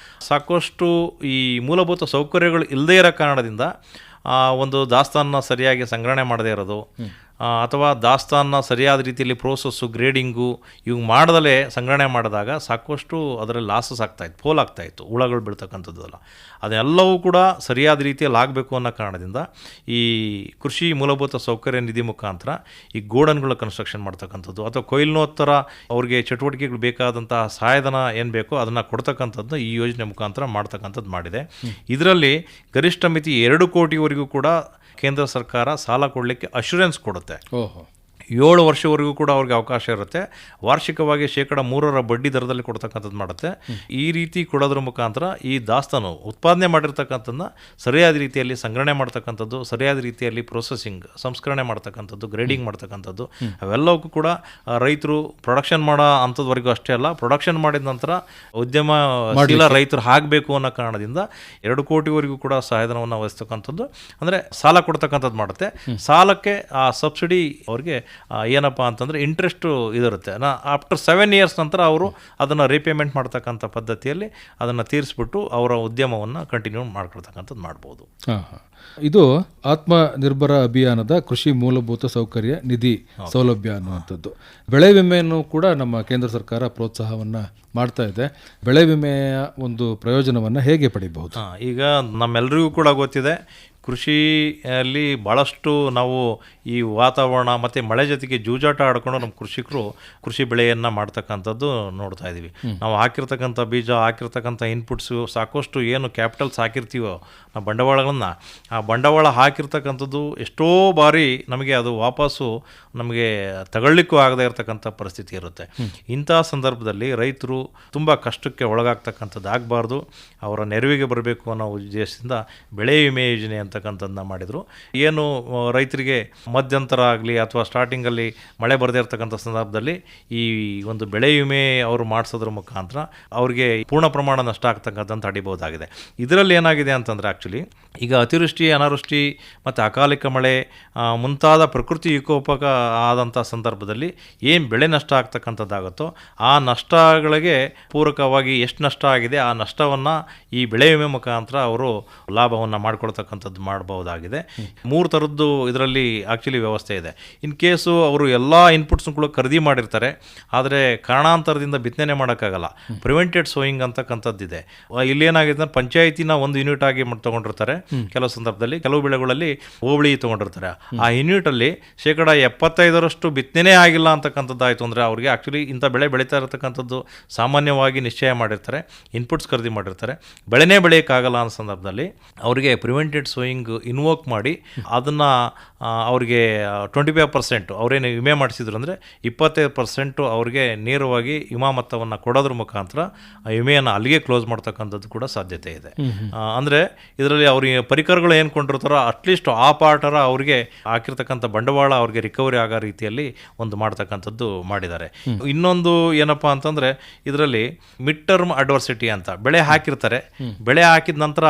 ಸಾಕಷ್ಟು ಈ ಮೂಲಭೂತ ಸೌಕರ್ಯಗಳು ಇಲ್ಲದೇ ಇರೋ ಕಾರಣದಿಂದ ಒಂದು ದಾಸ್ತಾನನ್ನ ಸರಿಯಾಗಿ ಸಂಗ್ರಹಣೆ ಮಾಡದೇ ಇರೋದು ಅಥವಾ ದಾಸ್ತಾನ ಸರಿಯಾದ ರೀತಿಯಲ್ಲಿ ಪ್ರೋಸೆಸ್ಸು ಗ್ರೇಡಿಂಗು ಇವು ಮಾಡದಲೇ ಸಂಗ್ರಹಣೆ ಮಾಡಿದಾಗ ಸಾಕಷ್ಟು ಅದರಲ್ಲಿ ಲಾಸಸ್ ಆಗ್ತಾಯಿತ್ತು, ಪೋಲ್ ಆಗ್ತಾಯಿತ್ತು, ಹುಳಗಳು ಬೀಳ್ತಕ್ಕಂಥದ್ದಲ್ಲ. ಅದೆಲ್ಲವೂ ಕೂಡ ಸರಿಯಾದ ರೀತಿಯಲ್ಲಿ ಆಗಬೇಕು ಅನ್ನೋ ಕಾರಣದಿಂದ ಈ ಕೃಷಿ ಮೂಲಭೂತ ಸೌಕರ್ಯ ನಿಧಿ ಮುಖಾಂತರ ಈ ಗೋಡನ್ಗಳ ಕನ್ಸ್ಟ್ರಕ್ಷನ್ ಮಾಡ್ತಕ್ಕಂಥದ್ದು ಅಥವಾ ಕೊಯ್ಲಿನೋತ್ತರ ಅವ್ರಿಗೆ ಚಟುವಟಿಕೆಗಳು ಬೇಕಾದಂತಹ ಸಹಾಯಧನ ಏನು ಬೇಕೋ ಅದನ್ನು ಕೊಡ್ತಕ್ಕಂಥದ್ದು ಈ ಯೋಜನೆ ಮುಖಾಂತರ ಮಾಡ್ತಕ್ಕಂಥದ್ದು ಮಾಡಿದೆ. ಇದರಲ್ಲಿ ಗರಿಷ್ಠ ಮಿತಿ 2 ಕೋಟಿವರೆಗೂ ಕೂಡ ಕೇಂದ್ರ ಸರ್ಕಾರ ಸಾಲ ಕೊಡಲಿಕ್ಕೆ ಅಶ್ಯೂರೆನ್ಸ್ ಕೊಡುತ್ತೆ. 7 ವರ್ಷವರೆಗೂ ಕೂಡ ಅವ್ರಿಗೆ ಅವಕಾಶ ಇರುತ್ತೆ. ವಾರ್ಷಿಕವಾಗಿ 3% ಬಡ್ಡಿ ದರದಲ್ಲಿ ಕೊಡ್ತಕ್ಕಂಥದ್ದು ಮಾಡುತ್ತೆ. ಈ ರೀತಿ ಕೊಡೋದ್ರ ಮುಖಾಂತರ ಈ ದಾಸ್ತಾನು ಉತ್ಪಾದನೆ ಮಾಡಿರ್ತಕ್ಕಂಥದ್ದನ್ನ ಸರಿಯಾದ ರೀತಿಯಲ್ಲಿ ಸಂಗ್ರಹಣೆ ಮಾಡ್ತಕ್ಕಂಥದ್ದು, ಸರಿಯಾದ ರೀತಿಯಲ್ಲಿ ಪ್ರೊಸೆಸಿಂಗ್ ಸಂಸ್ಕರಣೆ ಮಾಡ್ತಕ್ಕಂಥದ್ದು, ಗ್ರೇಡಿಂಗ್ ಮಾಡ್ತಕ್ಕಂಥದ್ದು ಅವೆಲ್ಲವಕ್ಕೂ ಕೂಡ ರೈತರು ಪ್ರೊಡಕ್ಷನ್ ಮಾಡೋ ಅಂಥದ್ವರೆಗೂ ಅಷ್ಟೇ ಅಲ್ಲ, ಪ್ರೊಡಕ್ಷನ್ ಮಾಡಿದ ನಂತರ ಉದ್ಯಮಶೀಲ ರೈತರು ಆಗಬೇಕು ಅನ್ನೋ ಕಾರಣದಿಂದ 2 ಕೋಟಿವರೆಗೂ ಕೂಡ ಸಹಾಯಧನವನ್ನು ವಹಿಸ್ತಕ್ಕಂಥದ್ದು, ಅಂದರೆ ಸಾಲ ಕೊಡ್ತಕ್ಕಂಥದ್ದು ಮಾಡುತ್ತೆ. ಸಾಲಕ್ಕೆ ಆ ಸಬ್ಸಿಡಿ ಅವ್ರಿಗೆ ಏನಪ್ಪ ಅಂತಂದರೆ ಇಂಟ್ರೆಸ್ಟು ಇದಿರುತ್ತೆ. ಆಫ್ಟರ್ 7 ಇಯರ್ಸ್ ನಂತರ ಅವರು ಅದನ್ನು ರೀಪೇಮೆಂಟ್ ಮಾಡ್ತಕ್ಕಂಥ ಪದ್ಧತಿಯಲ್ಲಿ ಅದನ್ನು ತೀರಿಸ್ಬಿಟ್ಟು ಅವರ ಉದ್ಯಮವನ್ನು ಕಂಟಿನ್ಯೂ ಮಾಡ್ಕೊಳ್ತಕ್ಕಂಥದ್ದು ಮಾಡ್ಬೋದು. ಇದು ಆತ್ಮನಿರ್ಭರ ಅಭಿಯಾನದ ಕೃಷಿ ಮೂಲಭೂತ ಸೌಕರ್ಯ ನಿಧಿ ಸೌಲಭ್ಯ ಅನ್ನುವಂಥದ್ದು. ಬೆಳೆ ವಿಮೆಯನ್ನು ಕೂಡ ನಮ್ಮ ಕೇಂದ್ರ ಸರ್ಕಾರ ಪ್ರೋತ್ಸಾಹವನ್ನು ಮಾಡ್ತಾ ಇದೆ. ಬೆಳೆ ವಿಮೆಯ ಒಂದು ಪ್ರಯೋಜನವನ್ನು ಹೇಗೆ ಪಡಿಬಹುದು? ಈಗ ನಮ್ಮೆಲ್ಲರಿಗೂ ಕೂಡ ಗೊತ್ತಿದೆ, ಕೃಷಿಯಲ್ಲಿ ಭಾಳಷ್ಟು ನಾವು ಈ ವಾತಾವರಣ ಮತ್ತು ಮಳೆ ಜೊತೆಗೆ ಜೂಜಾಟ ಆಡ್ಕೊಂಡು ನಮ್ಮ ಕೃಷಿಕರು ಕೃಷಿ ಬೆಳೆಯನ್ನು ಮಾಡ್ತಕ್ಕಂಥದ್ದು ನೋಡ್ತಾ ಇದ್ದೀವಿ. ನಾವು ಹಾಕಿರ್ತಕ್ಕಂಥ ಬೀಜ, ಹಾಕಿರ್ತಕ್ಕಂಥ ಇನ್ಪುಟ್ಸು, ಸಾಕಷ್ಟು ಏನು ಕ್ಯಾಪಿಟಲ್ಸ್ ಹಾಕಿರ್ತೀವೋ ನಾವು ಬಂಡವಾಳಗಳನ್ನು, ಆ ಬಂಡವಾಳ ಹಾಕಿರ್ತಕ್ಕಂಥದ್ದು ಎಷ್ಟೋ ಬಾರಿ ನಮಗೆ ಅದು ವಾಪಸ್ಸು ನಮಗೆ ತಗೊಳ್ಳಿಕ್ಕೂ ಆಗದೇ ಇರತಕ್ಕಂಥ ಪರಿಸ್ಥಿತಿ ಇರುತ್ತೆ. ಇಂಥ ಸಂದರ್ಭದಲ್ಲಿ ರೈತರು ತುಂಬ ಕಷ್ಟಕ್ಕೆ ಒಳಗಾಗ್ತಕ್ಕಂಥದ್ದು ಆಗಬಾರ್ದು, ಅವರ ನೆರವಿಗೆ ಬರಬೇಕು ಅನ್ನೋ ಉದ್ದೇಶದಿಂದ ಬೆಳೆ ವಿಮೆ ಯೋಜನೆ ಅಂತಕ್ಕಂಥದ್ದನ್ನ ಮಾಡಿದರು. ಏನು ರೈತರಿಗೆ ಮಧ್ಯಂತರ ಆಗಲಿ ಅಥವಾ ಸ್ಟಾರ್ಟಿಂಗಲ್ಲಿ ಮಳೆ ಬರದೇ ಇರತಕ್ಕಂಥ ಸಂದರ್ಭದಲ್ಲಿ ಈ ಒಂದು ಬೆಳೆ ವಿಮೆ ಅವರು ಮಾಡಿಸೋದ್ರ ಮುಖಾಂತರ ಅವ್ರಿಗೆ ಪೂರ್ಣ ಪ್ರಮಾಣ ನಷ್ಟ ಆಗ್ತಕ್ಕಂಥ ತಡಿಬಹುದಾಗಿದೆ. ಇದರಲ್ಲಿ ಏನಾಗಿದೆ ಅಂತಂದರೆ ಆ್ಯಕ್ಚುಲಿ ಈಗ ಅತಿವೃಷ್ಟಿ, ಅನಾವೃಷ್ಟಿ ಮತ್ತು ಅಕಾಲಿಕ ಮಳೆ ಮುಂತಾದ ಪ್ರಕೃತಿ ವಿಕೋಪಕ ಆದಂಥ ಸಂದರ್ಭದಲ್ಲಿ ಏನು ಬೆಳೆ ನಷ್ಟ ಆಗ್ತಕ್ಕಂಥದ್ದಾಗುತ್ತೋ ಆ ನಷ್ಟಗಳಿಗೆ ಪೂರಕವಾಗಿ ಎಷ್ಟು ನಷ್ಟ ಆಗಿದೆ ಆ ನಷ್ಟವನ್ನು ಈ ಬೆಳೆ ವಿಮೆ ಮುಖಾಂತರ ಅವರು ಲಾಭವನ್ನು ಮಾಡ್ಕೊಳ್ತಕ್ಕಂಥದ್ದು ಮಾಡಬಹುದಾಗಿದೆ. 3 ಥರದ್ದು ಇದರಲ್ಲಿ ಆ್ಯಕ್ಚುಲಿ ವ್ಯವಸ್ಥೆ ಇದೆ. ಇನ್ ಕೇಸು ಅವರು ಎಲ್ಲ ಇನ್ಪುಟ್ಸ್ಗಳು ಖರೀದಿ ಮಾಡಿರ್ತಾರೆ, ಆದರೆ ಕಾರಣಾಂತರದಿಂದ ಬಿತ್ತನೆ ಮಾಡೋಕ್ಕಾಗಲ್ಲ, ಪ್ರಿವೆಂಟೆಡ್ ಸೋಯಿಂಗ್ ಅಂತಕ್ಕಂಥದ್ದಿದೆ. ಇಲ್ಲೇನಾಗಿದೆ ಅಂದರೆ ಪಂಚಾಯಿತಿನ ಒಂದು ಯೂನಿಟ್ ಆಗಿ ತೊಗೊಂಡಿರ್ತಾರೆ, ಕೆಲವು ಸಂದರ್ಭದಲ್ಲಿ ಕೆಲವು ಬೆಳೆಗಳಲ್ಲಿ ಹೋಬಳಿ ತೊಗೊಂಡಿರ್ತಾರೆ. ಆ ಯೂನಿಟಲ್ಲಿ 75% ಬಿತ್ತನೆ ಆಗಿಲ್ಲ ಅಂತಕ್ಕಂಥದ್ದಾಯಿತು ಅಂದರೆ ಅವ್ರಿಗೆ ಆ್ಯಕ್ಚುಲಿ ಇಂಥ ಬೆಳೆ ಬೆಳೀತಾ ಇರತಕ್ಕಂಥದ್ದು ಸಾಮಾನ್ಯವಾಗಿ ನಿಶ್ಚಯ ಮಾಡಿರ್ತಾರೆ, ಇನ್ಪುಟ್ಸ್ ಖರೀದಿ ಮಾಡಿರ್ತಾರೆ, ಬೆಳೆನೇ ಬೆಳೆಯೋಕ್ಕಾಗಲ್ಲ ಅನ್ನೋ ಸಂದರ್ಭದಲ್ಲಿ ಅವರಿಗೆ ಪ್ರಿವೆಂಟೆಡ್ ಸೋಯಿಂಗ್ ಇನ್ವೋಕ್ ಮಾಡಿ ಅದನ್ನು ಅವ್ರಿಗೆ 25% ಅವರೇನು ವಿಮೆ ಮಾಡಿಸಿದ್ರು ಅಂದರೆ 25% ಅವ್ರಿಗೆ ನೇರವಾಗಿ ವಿಮಾ ಮೊತ್ತವನ್ನು ಕೊಡೋದ್ರ ಮುಖಾಂತರ ಆ ವಿಮೆಯನ್ನು ಅಲ್ಲಿಗೆ ಕ್ಲೋಸ್ ಮಾಡ್ತಕ್ಕಂಥದ್ದು ಕೂಡ ಸಾಧ್ಯತೆ ಇದೆ. ಅಂದರೆ ಇದರಲ್ಲಿ ಅವ್ರಿಗೆ ಪರಿಕರಗಳು ಏನು ಕೊಂಡಿರ್ತಾರೋ ಅಟ್ಲೀಸ್ಟ್ ಆ ಪಾರ್ಟರ ಅವ್ರಿಗೆ ಹಾಕಿರ್ತಕ್ಕಂಥ ಬಂಡವಾಳ ಅವ್ರಿಗೆ ರಿಕವರಿ ಆಗೋ ರೀತಿಯಲ್ಲಿ ಒಂದು ಮಾಡ್ತಕ್ಕಂಥದ್ದು ಮಾಡಿದ್ದಾರೆ. ಇನ್ನೊಂದು ಏನಪ್ಪ ಅಂತಂದರೆ ಇದರಲ್ಲಿ ಮಿಡ್ ಟರ್ಮ್ ಅಡ್ವರ್ಸಿಟಿ ಅಂತ ಬೆಳೆ ಹಾಕಿರ್ತಾರೆ, ಬೆಳೆ ಹಾಕಿದ ನಂತರ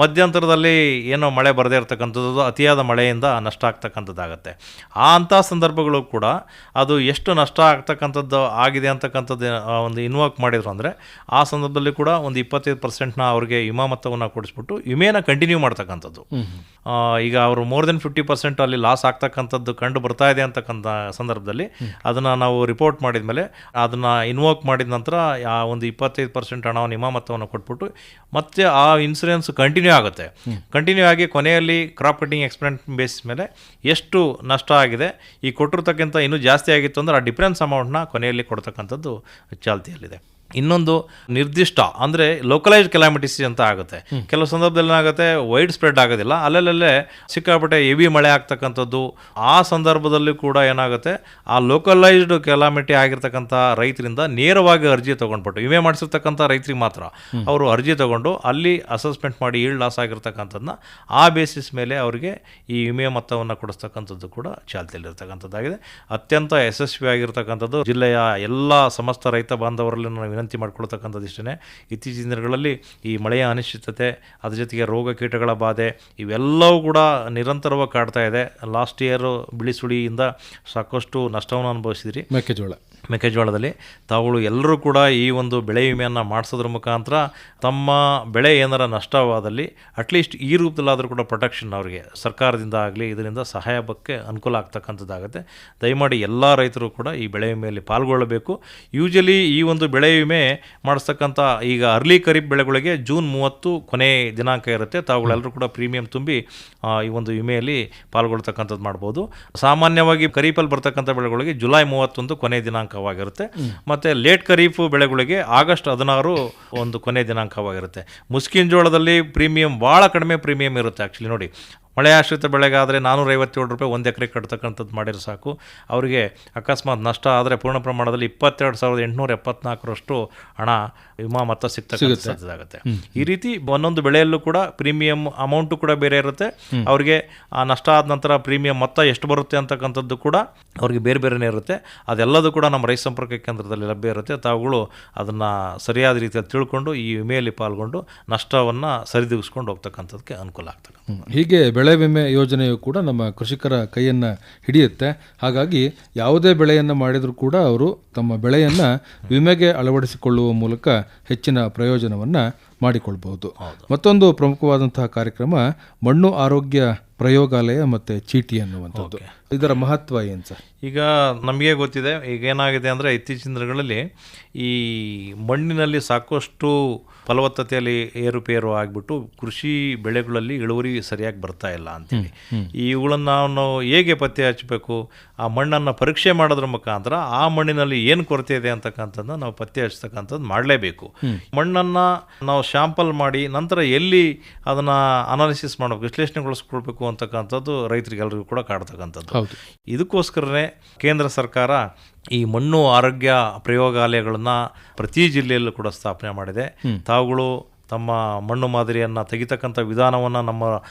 ಮಧ್ಯಂತರದಲ್ಲಿ ಏನೋ ಮಳೆ ಬರದೇ ಇರತಕ್ಕಂಥದ್ದು, ಅತಿಯಾದ ಮಳೆಯಿಂದ ನಷ್ಟ ಆಗ್ತಕ್ಕಂಥದ್ದಾಗತ್ತೆ. ಅಂಥ ಸಂದರ್ಭಗಳು ಕೂಡ ಅದು ಎಷ್ಟು ನಷ್ಟ ಆಗ್ತಕ್ಕಂಥದ್ದು ಆಗಿದೆ ಅಂತಕ್ಕಂಥದ್ದು ಒಂದು ಇನ್ವಾಕ್ ಮಾಡಿದ್ರು ಅಂದರೆ ಆ ಸಂದರ್ಭದಲ್ಲಿ ಕೂಡ ಒಂದು 25% ಅವ್ರಿಗೆ ವಿಮಾ ಮೊತ್ತವನ್ನು ಕೊಡಿಸ್ಬಿಟ್ಟು ವಿಮೆನ ಕಂಟಿನ್ಯೂ ಮಾಡ್ತಕ್ಕಂಥದ್ದು. ಈಗ ಅವರು ಮೋರ್ ದೆನ್ 50% ಅಲ್ಲಿ ಲಾಸ್ ಆಗ್ತಕ್ಕಂಥದ್ದು ಕಂಡು ಬರ್ತಾ ಇದೆ ಅಂತಕ್ಕಂಥ ಸಂದರ್ಭದಲ್ಲಿ ಅದನ್ನು ನಾವು ರಿಪೋರ್ಟ್ ಮಾಡಿದ ಮೇಲೆ ಅದನ್ನು ಇನ್ವೋಕ್ ಮಾಡಿದ ನಂತರ ಆ ಒಂದು 25% ಹಣವನ್ನು ವಿಮಾ ಮೊತ್ತವನ್ನು ಕೊಟ್ಬಿಟ್ಟು ಮತ್ತೆ ಆ ಇನ್ಸೂರೆನ್ಸ್ ಕಂಟಿನ್ಯೂ ಆಗುತ್ತೆ. ಕಂಟಿನ್ಯೂ ಆಗಿ ಕೊನೆಯಲ್ಲಿ ಕ್ರಾಪ್ ಕಟಿಂಗ್ ಎಕ್ಸ್ಪೆರಿಮೆಂಟ್ ಬೇಸಿಸ್ ಮೇಲೆ ಎಷ್ಟು ನಷ್ಟ ಆಗಿದೆ, ಈ ಕೊಟ್ಟಿರ್ತಕ್ಕಂಥ ಇನ್ನೂ ಜಾಸ್ತಿ ಆಗಿತ್ತು ಅಂದರೆ ಆ ಡಿಫರೆನ್ಸ್ ಅಮೌಂಟ್ನ ಕೊನೆಯಲ್ಲಿ ಕೊಡ್ತಕ್ಕಂಥದ್ದು ಚಾಲ್ತಿಯಲ್ಲಿದೆ. ಇನ್ನೊಂದು ನಿರ್ದಿಷ್ಟ ಅಂದರೆ ಲೋಕಲೈಸ್ಡ್ ಕೆಲಾಮಿಟೀಸ್ ಅಂತ ಆಗುತ್ತೆ. ಕೆಲವು ಸಂದರ್ಭದಲ್ಲಿ ಏನಾಗುತ್ತೆ, ವೈಡ್ ಸ್ಪ್ರೆಡ್ ಆಗೋದಿಲ್ಲ, ಅಲ್ಲಲ್ಲೇ ಸಿಕ್ಕಾಪಟ್ಟೆ ಹೆವಿ ಮಳೆ ಆಗ್ತಕ್ಕಂಥದ್ದು. ಆ ಸಂದರ್ಭದಲ್ಲಿ ಕೂಡ ಏನಾಗುತ್ತೆ, ಆ ಲೋಕಲೈಸ್ಡ್ ಕೆಲಾಮಿಟಿ ಆಗಿರ್ತಕ್ಕಂಥ ರೈತರಿಂದ ನೇರವಾಗಿ ಅರ್ಜಿ ತೊಗೊಂಡ್ಬಿಟ್ಟು ವಿಮೆ ಮಾಡಿಸಿರ್ತಕ್ಕಂಥ ರೈತರಿಗೆ ಮಾತ್ರ ಅವರು ಅರ್ಜಿ ತೊಗೊಂಡು ಅಲ್ಲಿ ಅಸೆಸ್ಮೆಂಟ್ ಮಾಡಿ ಈಲ್ಡ್ ಲಾಸ್ ಆಗಿರ್ತಕ್ಕಂಥದ್ದನ್ನ ಆ ಬೇಸಿಸ್ ಮೇಲೆ ಅವರಿಗೆ ಈ ವಿಮೆ ಮೊತ್ತವನ್ನು ಕೊಡಿಸ್ತಕ್ಕಂಥದ್ದು ಕೂಡ ಚಾಲ್ತಿಯಲ್ಲಿರ್ತಕ್ಕಂಥದ್ದಾಗಿದೆ. ಅತ್ಯಂತ ಯಶಸ್ವಿಯಾಗಿರ್ತಕ್ಕಂಥದ್ದು ಜಿಲ್ಲೆಯ ಎಲ್ಲ ಸಮಸ್ತ ರೈತ ಬಾಂಧವರಲ್ಲಿ ನಾವು ವಿನಂತಿ ಮಾಡಿಕೊಳ್ತಕ್ಕಂಥದ್ದು ಇಷ್ಟೇ. ಇತ್ತೀಚಿನ ದಿನಗಳಲ್ಲಿ ಈ ಮಳೆಯ ಅನಿಶ್ಚಿತತೆ, ಅದ್ರ ಜೊತೆಗೆ ರೋಗ ಕೀಟಗಳ ಬಾಧೆ ಇವೆಲ್ಲವೂ ಕೂಡ ನಿರಂತರವಾಗಿ ಕಾಡ್ತಾ ಇದೆ. ಲಾಸ್ಟ್ ಇಯರ್ ಬಿಳಿ ಸುಳಿಯಿಂದ ಸಾಕಷ್ಟು ನಷ್ಟವನ್ನು ಅನುಭವಿಸಿದ್ರಿ ಮೆಕ್ಕೆಜೋಳದಲ್ಲಿ. ತಾವುಗಳು ಎಲ್ಲರೂ ಕೂಡ ಈ ಒಂದು ಬೆಳೆ ವಿಮೆಯನ್ನು ಮಾಡಿಸೋದ್ರ ಮುಖಾಂತರ ತಮ್ಮ ಬೆಳೆ ಏನಾರ ನಷ್ಟವಾದಲ್ಲಿ ಅಟ್ಲೀಸ್ಟ್ ಈ ರೂಪದಲ್ಲಾದರೂ ಕೂಡ ಪ್ರೊಟೆಕ್ಷನ್ ಅವರಿಗೆ ಸರ್ಕಾರದಿಂದ ಆಗಲಿ ಇದರಿಂದ ಸಹಾಯಕ್ಕೆ ಅನುಕೂಲ ಆಗ್ತಕ್ಕಂಥದ್ದಾಗುತ್ತೆ. ದಯಮಾಡಿ ಎಲ್ಲ ರೈತರು ಕೂಡ ಈ ಬೆಳೆ ವಿಮೆಯಲ್ಲಿ ಪಾಲ್ಗೊಳ್ಳಬೇಕು. ಯೂಶಲಿ ಈ ಒಂದು ಬೆಳೆ ವಿಮೆ ಮಾಡಿಸ್ತಕ್ಕಂಥ ಈಗ ಅರ್ಲಿ ಖರೀಫ್ ಬೆಳೆಗಳಿಗೆ ಜೂನ್ 30 ಕೊನೆ ದಿನಾಂಕ ಇರುತ್ತೆ. ತಾವುಗಳೆಲ್ಲರೂ ಕೂಡ ಪ್ರೀಮಿಯಂ ತುಂಬಿ ಈ ಒಂದು ವಿಮೆಯಲ್ಲಿ ಪಾಲ್ಗೊಳ್ತಕ್ಕಂಥದ್ದು ಮಾಡ್ಬೋದು. ಸಾಮಾನ್ಯವಾಗಿ ಖರೀಫಲ್ಲಿ ಬರ್ತಕ್ಕಂಥ ಬೆಳೆಗಳಿಗೆ ಜುಲೈ 31 ಕೊನೆ ದಿನಾಂಕವಾಗಿರುತ್ತೆ. ಮತ್ತು ಲೇಟ್ ಖರೀಫ್ ಬೆಳೆಗಳಿಗೆ ಆಗಸ್ಟ್ 16 ಒಂದು ಕೊನೆ ದಿನಾಂಕವಾಗಿರುತ್ತೆ. ಮುಸ್ಕಿನ್ ಜೋಳದಲ್ಲಿ ಪ್ರೀಮಿಯಂ ಭಾಳ ಕಡಿಮೆ ಪ್ರೀಮಿಯಂ ಇರುತ್ತೆ. ಆ್ಯಕ್ಚುಲಿ ನೋಡಿ, ಮಳೆ ಆಶ್ರಿತ ಬೆಳೆಗಾದರೆ 457 ರೂಪಾಯಿ 1 ಎಕರೆ ಕಟ್ತಕ್ಕಂಥದ್ದು ಮಾಡಿದ್ರೆ ಸಾಕು. ಅವರಿಗೆ ಅಕಸ್ಮಾತ್ ನಷ್ಟ ಆದರೆ ಪೂರ್ಣ ಪ್ರಮಾಣದಲ್ಲಿ 22,874 ಹಣ ವಿಮಾ ಮೊತ್ತ ಸಿಗ್ತಕ್ಕಂಥದ್ದಾಗುತ್ತೆ. ಈ ರೀತಿ ಒಂದೊಂದು ಬೆಳೆಯಲ್ಲೂ ಕೂಡ ಪ್ರೀಮಿಯಂ ಅಮೌಂಟು ಕೂಡ ಬೇರೆ ಇರುತ್ತೆ. ಅವರಿಗೆ ಆ ನಷ್ಟ ಆದ ನಂತರ ಪ್ರೀಮಿಯಂ ಮೊತ್ತ ಎಷ್ಟು ಬರುತ್ತೆ ಅಂತಕ್ಕಂಥದ್ದು ಕೂಡ ಅವ್ರಿಗೆ ಬೇರೆ ಬೇರೆನೇ ಇರುತ್ತೆ. ಅದೆಲ್ಲದೂ ಕೂಡ ನಮ್ಮ ರೈತ ಸಂಪರ್ಕ ಕೇಂದ್ರದಲ್ಲಿ ಲಭ್ಯ ಇರುತ್ತೆ. ತಾವುಗಳು ಅದನ್ನು ಸರಿಯಾದ ರೀತಿಯಲ್ಲಿ ತಿಳ್ಕೊಂಡು ಈ ವಿಮೆಯಲ್ಲಿ ಪಾಲ್ಗೊಂಡು ನಷ್ಟವನ್ನು ಸರಿದೂಗಿಸ್ಕೊಂಡು ಹೋಗ್ತಕ್ಕಂಥದ್ದಕ್ಕೆ ಅನುಕೂಲ ಆಗ್ತದೆ. ಹೀಗೆ ಬೆಳೆ ವಿಮೆ ಯೋಜನೆಯು ಕೂಡ ನಮ್ಮ ಕೃಷಿಕರ ಕೈಯನ್ನು ಹಿಡಿಯುತ್ತೆ. ಹಾಗಾಗಿ ಯಾವುದೇ ಬೆಳೆಯನ್ನು ಮಾಡಿದರೂ ಕೂಡ ಅವರು ತಮ್ಮ ಬೆಳೆಯನ್ನು ವಿಮೆಗೆ ಅಳವಡಿಸಿಕೊಳ್ಳುವ ಮೂಲಕ ಹೆಚ್ಚಿನ ಪ್ರಯೋಜನವನ್ನು ಮಾಡಿಕೊಳ್ಬಹುದು. ಮತ್ತೊಂದು ಪ್ರಮುಖವಾದಂತಹ ಕಾರ್ಯಕ್ರಮ ಮಣ್ಣು ಆರೋಗ್ಯ ಪ್ರಯೋಗಾಲಯ ಮತ್ತೆ ಚೀಟಿ ಅನ್ನುವಂಥದ್ದು. ಇದರ ಮಹತ್ವ ಏನು ಸರ್? ಈಗ ನಮಗೆ ಗೊತ್ತಿದೆ, ಈಗ ಏನಾಗಿದೆ ಅಂದರೆ ಇತ್ತೀಚಿನ ದಿನಗಳಲ್ಲಿ ಈ ಮಣ್ಣಿನಲ್ಲಿ ಸಾಕಷ್ಟು ಫಲವತ್ತತೆಯಲ್ಲಿ ಏರುಪೇರು ಆಗಿಬಿಟ್ಟು ಕೃಷಿ ಬೆಳೆಗಳಲ್ಲಿ ಇಳುವರಿ ಸರಿಯಾಗಿ ಬರ್ತಾ ಇಲ್ಲ ಅಂತೇಳಿ ಇವುಗಳನ್ನು ನಾವು ಹೇಗೆ ಪತ್ತೆ ಹಚ್ಚಬೇಕು, ಆ ಮಣ್ಣನ್ನು ಪರೀಕ್ಷೆ ಮಾಡೋದ್ರ ಮುಖಾಂತರ ಆ ಮಣ್ಣಿನಲ್ಲಿ ಏನು ಕೊರತೆ ಇದೆ ಅಂತಕ್ಕಂಥದ್ದನ್ನ ನಾವು ಪತ್ತೆ ಹಚ್ಚತಕ್ಕಂಥದ್ದು ಮಾಡಲೇಬೇಕು. ಮಣ್ಣನ್ನು ನಾವು ಶಾಂಪಲ್ ಮಾಡಿ ನಂತರ ಎಲ್ಲಿ ಅದನ್ನು ಅನಾಲಿಸಿಸ್ ಮಾಡಬೇಕು, ವಿಶ್ಲೇಷಣೆಗೊಳಿಸ್ಕೊಳ್ಬೇಕು ಅಂತಕ್ಕಂಥದ್ದು ರೈತರಿಗೆಲ್ಲರಿಗೂ ಕೂಡ ಕಾಡ್ತಕ್ಕಂಥದ್ದು. ಇದಕ್ಕೋಸ್ಕರನೇ ಕೇಂದ್ರ ಸರ್ಕಾರ ಈ ಮಣ್ಣು ಆರೋಗ್ಯ ಪ್ರಯೋಗಾಲಯಗಳನ್ನು ಪ್ರತಿ ಜಿಲ್ಲೆಯಲ್ಲೂ ಕೂಡ ಸ್ಥಾಪನೆ ಮಾಡಿದೆ. ತಾವುಗಳು ತಮ್ಮ ಮಣ್ಣು ಮಾದರಿಯನ್ನು ತೆಗಿತಕ್ಕಂಥ ವಿಧಾನವನ್ನು ನಮ್ಮ